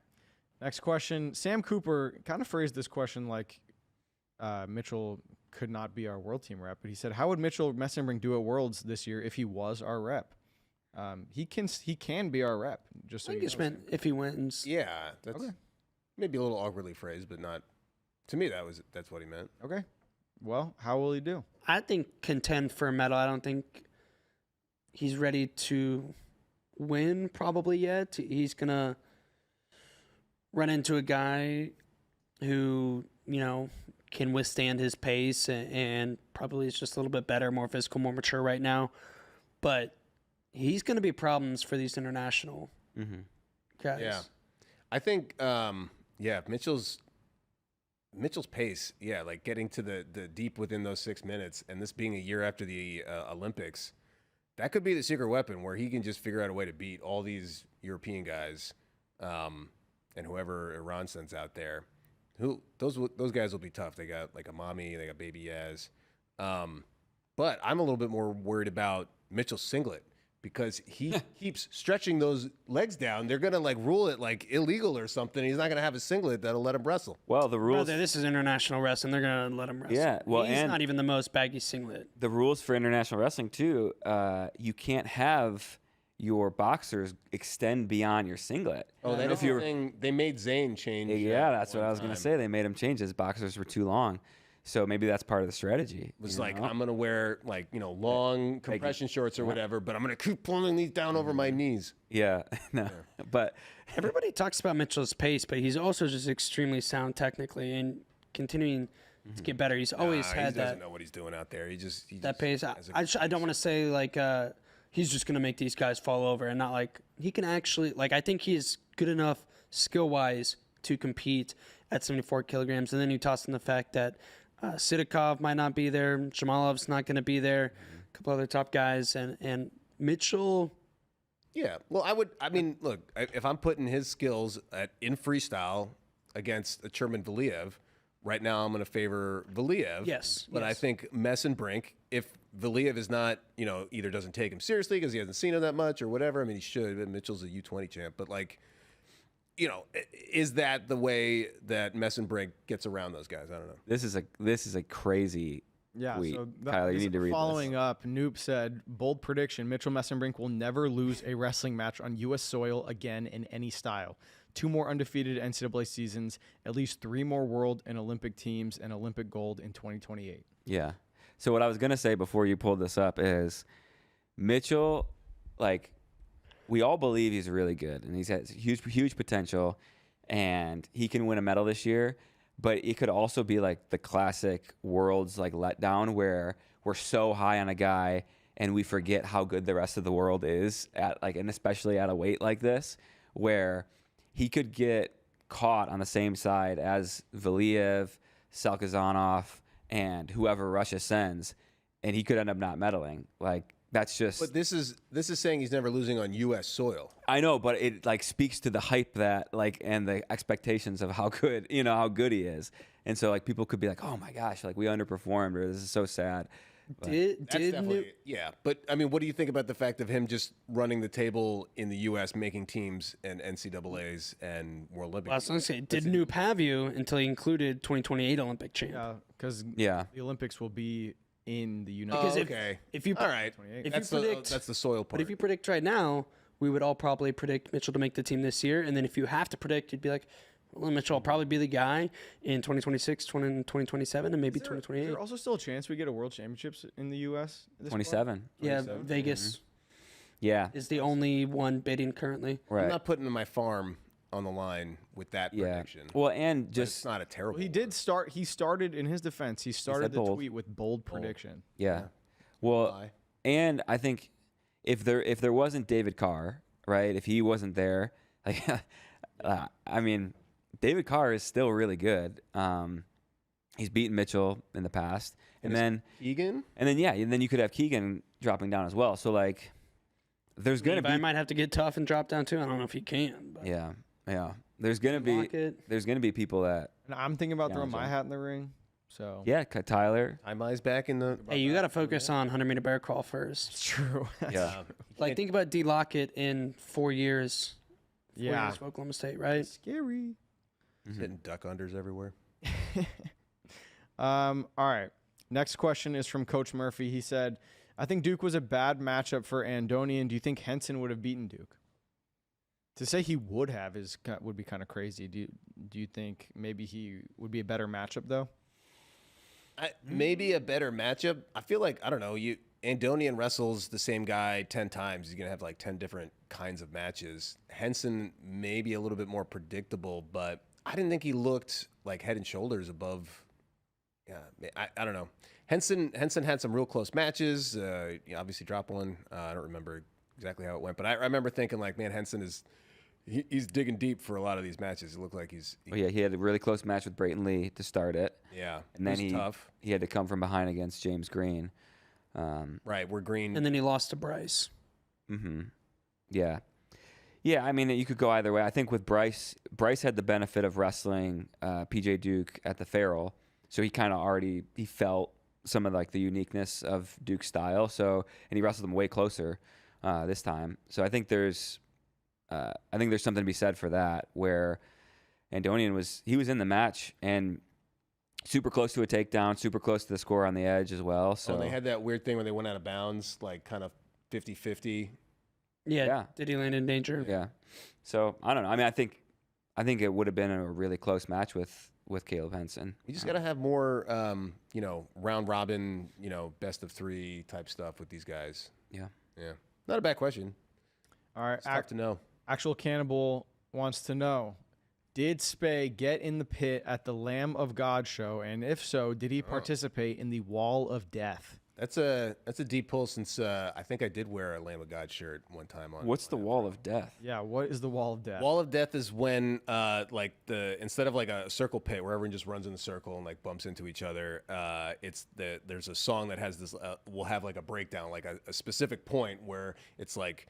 Next question. Sam Cooper kind of phrased this question like Mitchell could not be our world team rep, but he said, how would Mitchell Messenbrink do at Worlds this year if he was our rep? He can be our rep. Just so I you think it's know, meant if he wins. Yeah, that's Okay. maybe a little awkwardly phrased, but not. To me, that's what he meant. Okay. Well, how will he do? I think contend for a medal. I don't think he's ready to win probably yet. He's going to run into a guy who, can withstand his pace and probably is just a little bit better, more physical, more mature right now. But he's going to be problems for these international guys. Yeah, I think. Mitchell's pace. Yeah, like getting to the deep within those 6 minutes, and this being a year after the Olympics, that could be the secret weapon where he can just figure out a way to beat all these European guys, and whoever Iran sends out there. Those guys will be tough. They got like Amami, they got Baby Yaz. But I'm a little bit more worried about Mitchell's singlet because he keeps stretching those legs down. They're going to like rule it like illegal or something. He's not going to have a singlet that'll let him wrestle. Well, the rules. Brother, this is international wrestling. They're going to let him wrestle. Yeah, well, he's and not even the most baggy singlet. the rules for international wrestling too. You can't have your boxers extend beyond your singlet. Oh, that if is the you're thing. They made Zayn change. Yeah, that's what I was going gonna say. They made him change. His boxers were too long, so maybe that's part of the strategy. It was you like, know? I'm going to wear like, long compression shorts or whatever, but I'm going to keep pulling these down over my knees. Yeah, no, but Everybody talks about Mitchell's pace, but he's also just extremely sound technically and continuing to get better. He's always He had doesn't that know what he's doing out there. He that pace. has a- I don't want to say like he's just going to make these guys fall over and not like he can actually like I think he's good enough skill wise to compete at 74 kilograms. And then you toss in the fact that Sidakov might not be there, Jamalov's not going to be there, a couple other top guys, and Mitchell. Yeah. Well, look, if I'm putting his skills in freestyle against a Cherman Valiev, right now I'm going to favor Valiev. Yes, But I yes. think Messenbrink, if Valiev is not, either doesn't take him seriously because he hasn't seen him that much or whatever. I mean, he should. But Mitchell's a U20 champ. But like, is that the way that Messenbrink gets around those guys? I don't know. this is a crazy. Yeah, tweet. so Kyler, you need to read following this. up, Noob said, bold prediction, Mitchell Messenbrink will never lose a wrestling match on U.S. soil again in any style. 2 more undefeated NCAA seasons, at least 3 more world and Olympic teams, and Olympic gold in 2028. Yeah. So what I was gonna say before you pulled this up is Mitchell, like, we all believe he's really good and he's has huge potential, and he can win a medal this year. But it could also be like the classic Worlds like letdown where we're so high on a guy and we forget how good the rest of the world is at and especially at a weight like this, where he could get caught on the same side as Valiev, Salkazanov, and whoever Russia sends, and he could end up not medaling. Like, that's just. But this is saying he's never losing on U.S. soil. I know, but it speaks to the hype that and the expectations of how good he is, and so people could be like, oh my gosh, we underperformed, or this is so sad. But Did Definitely, yeah. But I mean, what do you think about the fact of him just running the table in the U.S., making teams and NCAAs and World Olympic? I was going to say, did Noob have you until he included 2028 Olympic champ? Yeah, because yeah, the Olympics will be in the United Because States. okay. if you All right. if That's you predict that's the soil part. But if you predict right now, we would all probably predict Mitchell to make the team this year. And then if you have to predict, you'd be like, well, Mitchell will probably be the guy in 2026, 2027, and maybe Is 2028. there also still a chance we get a World Championships in the U.S.? at this point? 27. Yeah, 27? Vegas Yeah, is the only one bidding currently. right. I'm not putting my farm on the line with that Yeah. prediction. Well, and But just it's not a terrible. Well, he did start. He started in his defense. He started the bold. tweet with bold prediction. yeah. Well, Why? and I think if there wasn't David Carr, right? If he wasn't there, I mean, David Carr is still really good. He's beaten Mitchell in the past, and then Egan. you could have Keegan dropping down as well. So there's gonna Levi be might have to get tough and drop down too. I don't know if he can. But yeah. There's gonna be people that And I'm thinking about throwing my Challenge him. hat in the ring. So Tyler. Imai's back in the. Hey, you got to focus on 100-meter bear crawl first. it's true. Yeah. Think about D. Lockett in 4 years. 4 Yeah. years of Oklahoma State, right? Scary. Hitting duck unders everywhere. All right. Next question is from Coach Murphy. He said, I think Duke was a bad matchup for Andonian. Do you think Henson would have beaten Duke? To say he would have would be kind of crazy. Do you think maybe he would be a better matchup though? Maybe a better matchup. I feel like, I don't know, Andonian wrestles the same guy 10 times. He's going to have like 10 different kinds of matches. Henson may be a little bit more predictable, but I didn't think he looked like head and shoulders above. Yeah, I don't know. Henson had some real close matches. Obviously dropped one. I don't remember exactly how it went, but I remember thinking like, man, Henson he's digging deep for a lot of these matches. It looked like he had a really close match with Brayton Lee to start it. Yeah, and then tough. He had to come from behind against James Green. Right, where Green. And then he lost to Bryce. Mm-hmm. Yeah. Yeah, I mean, you could go either way. I think with Bryce had the benefit of wrestling PJ Duke at the FRL, so he kind of he felt some of like the uniqueness of Duke's style. So, and he wrestled him way closer this time. So I think there's something to be said for that, where Andonian was in the match and super close to a takedown, super close to the score on the edge as well. So they had that weird thing where they went out of bounds, like kind of 50-50. Yeah. Did he land in danger? Yeah. So I don't know. I mean, I think it would have been a really close match with Caleb Henson. You just got to have more, round robin, best of 3 type stuff with these guys. Yeah. Yeah. Not a bad question. All right. It's tough to know. Actual Cannibal wants to know, did Spey get in the pit at the Lamb of God show? And if so, did he participate in the Wall of Death? That's a deep pull since I think I did wear a Lamb of God shirt one time. What's the Wall of Death? Yeah, what is the Wall of Death? Wall of Death is when instead of like a circle pit where everyone just runs in the circle and like bumps into each other, there's a song that has this will have like a breakdown, like a specific point where it's like,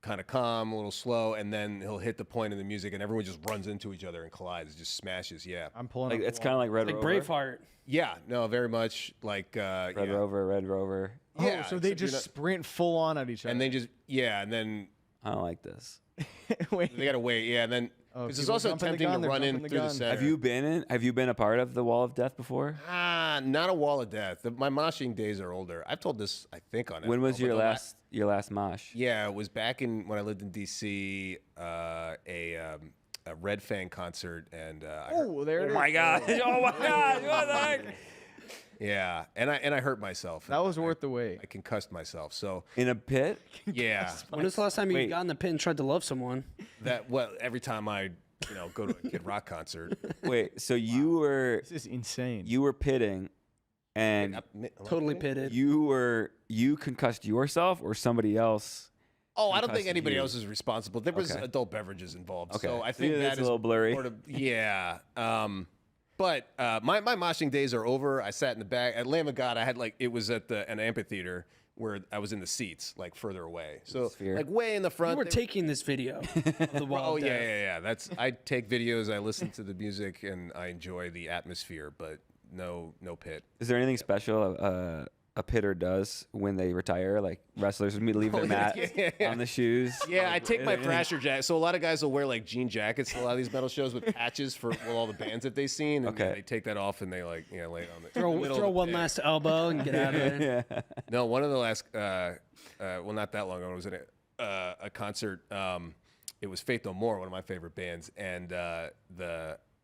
kind of calm, a little slow, and then he'll hit the point in the music and everyone just runs into each other and collides, just smashes. Yeah, I'm pulling like up it's kind of like Red Like Rover. Braveheart. yeah, no, very much like Red Rover. Yeah, so they except you're just not- sprint full on at each other. and then I don't like this. Wait, they gotta wait. Yeah, and then because it's people also jumping the tempting gun, to they're run in jumping the through the gun. center. Have you been a part of the Wall of Death before? Not a Wall of Death. My moshing days are older. I've told this, I think, on it. When was your last mosh? Yeah, it was back when I lived in DC. A Red Fang concert, and there it is. my God! Oh my God! What the heck? yeah, and I hurt myself. That was worth the wait. I concussed myself. So In a pit? yeah, When was the last time you Wait. got in the pit and tried to love someone? every time I go to a Kid Rock concert, Wait, so you were This is insane. pitting, and Totally pitted. you concussed yourself or somebody else? Oh, I don't think Concussed anybody you. else is responsible. There was Okay. adult beverages involved, Okay. so I think That's that a little blurry. Sort of, yeah. But my moshing days are over. I sat in the back at Lamb of God. I had it was at an amphitheater where I was in the seats, like further away. So Sphere. like way in the front. You were taking this video of the Wall Oh of yeah, Death. yeah. That's I take videos. I listen to the music and I enjoy the atmosphere, but no pit. Is there anything special a pitter does when they retire? Like wrestlers leave their mat on the shoes. Yeah, I take my Thrasher jacket. So a lot of guys will wear like jean jackets to a lot of these metal shows with patches for all the bands that they've seen. And Okay. they take that off and they lay it on the Throw middle of the one pit. last elbow and get out of there. Yeah. No, one of the last, well, not that long ago, I was in a concert. It was Faith No More, one of my favorite bands, and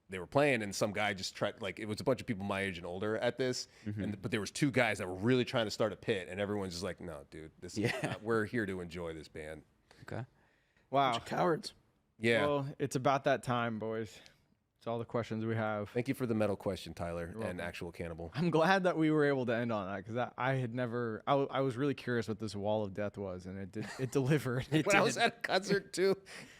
they were playing, and some guy just tried, it was a bunch of people my age and older at this, but there was 2 guys that were really trying to start a pit, and everyone's just like, no, dude, this is not, we're here to enjoy this band. Okay. Wow. Cowards. Yeah. Well, it's about that time, boys. It's all the questions we have. Thank you for the metal question, Tyler, and Actual Cannibal. I'm glad that we were able to end on that because I had never. I was really curious what this Wall of Death was, and it delivered. When I was at a concert too,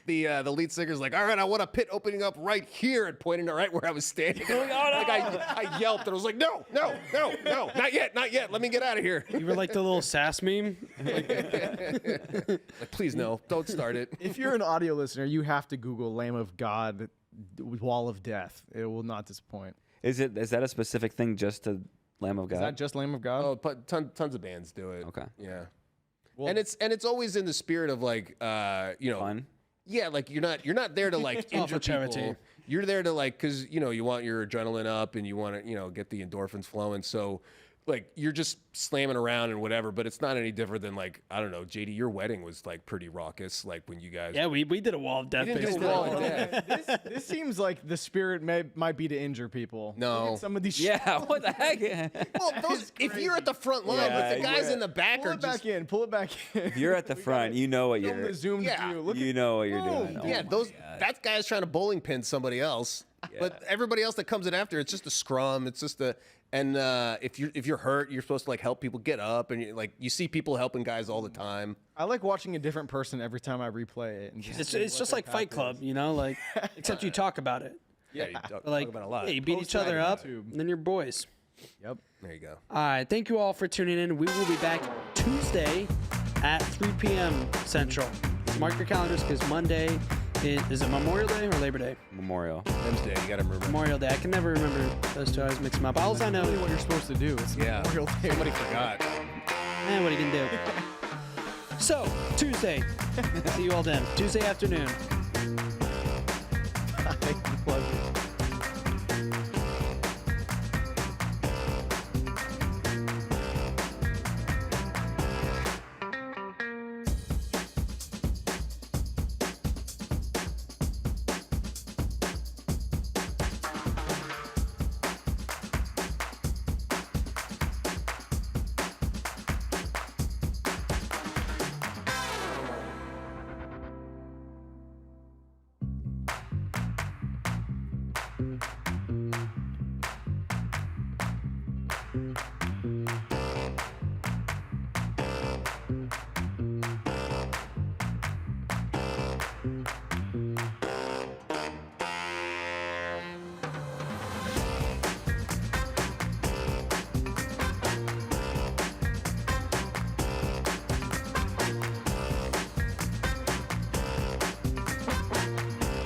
the lead singer's like, "All right, I want a pit opening up right here," and pointing to right where I was standing. I yelped and I was like, "No, not yet. Let me get out of here." You were like the little sass meme. Like, please no, don't start it. If you're an audio listener, you have to Google Lamb of God Wall of Death. It will not disappoint. Is that a specific thing just to Lamb of God? Is that just Lamb of God? Oh, but tons of bands do it. Okay. Yeah. Well- and it's always in the spirit of Fun? Yeah, like you're not there to like injure for charity. people. you're there to like, because you want your adrenaline up and you want to get the endorphins flowing. So like you're just slamming around and whatever, but it's not any different than like, I don't know, JD, your wedding was like pretty raucous. Like when you guys, Yeah, we did a wall of death. You didn't do basically. a wall of death. This seems like the spirit might be to injure people. No. Look at some of these. Yeah, what the heck? Well, if you're at the front line, Yeah, but the guys yeah. in the back Pull are it back just, in. Pull it back in. If you're at the front, you know what Film you're. the zoomed Yeah. view. Look You at know what you're Boom. doing. Oh yeah, my God. that guy's trying to bowling pin somebody else. But everybody else that comes in after, it's just a scrum. It's just and if you're hurt, you're supposed to like help people get up, and you see people helping guys all the time. I like watching a different person every time I replay it. And It's see it's what just their like path Fight is. Club, like except you talk about it. Yeah, you talk Like about a lot. yeah, you beat Post each other it on up, YouTube. and then you're boys. Yep. There you go. All right, thank you all for tuning in. We will be back Tuesday at 3 p.m. Central. Mark your calendars because Monday is it Memorial Day or Labor Day? Memorial. Wednesday, you got to remember. Memorial Day. I can never remember those two. I always mix them up. All I know, Really what you're supposed to do. It's Yeah, Memorial Day. somebody forgot. what are you gonna do? So Tuesday. See you all then. Tuesday afternoon. Pleasure.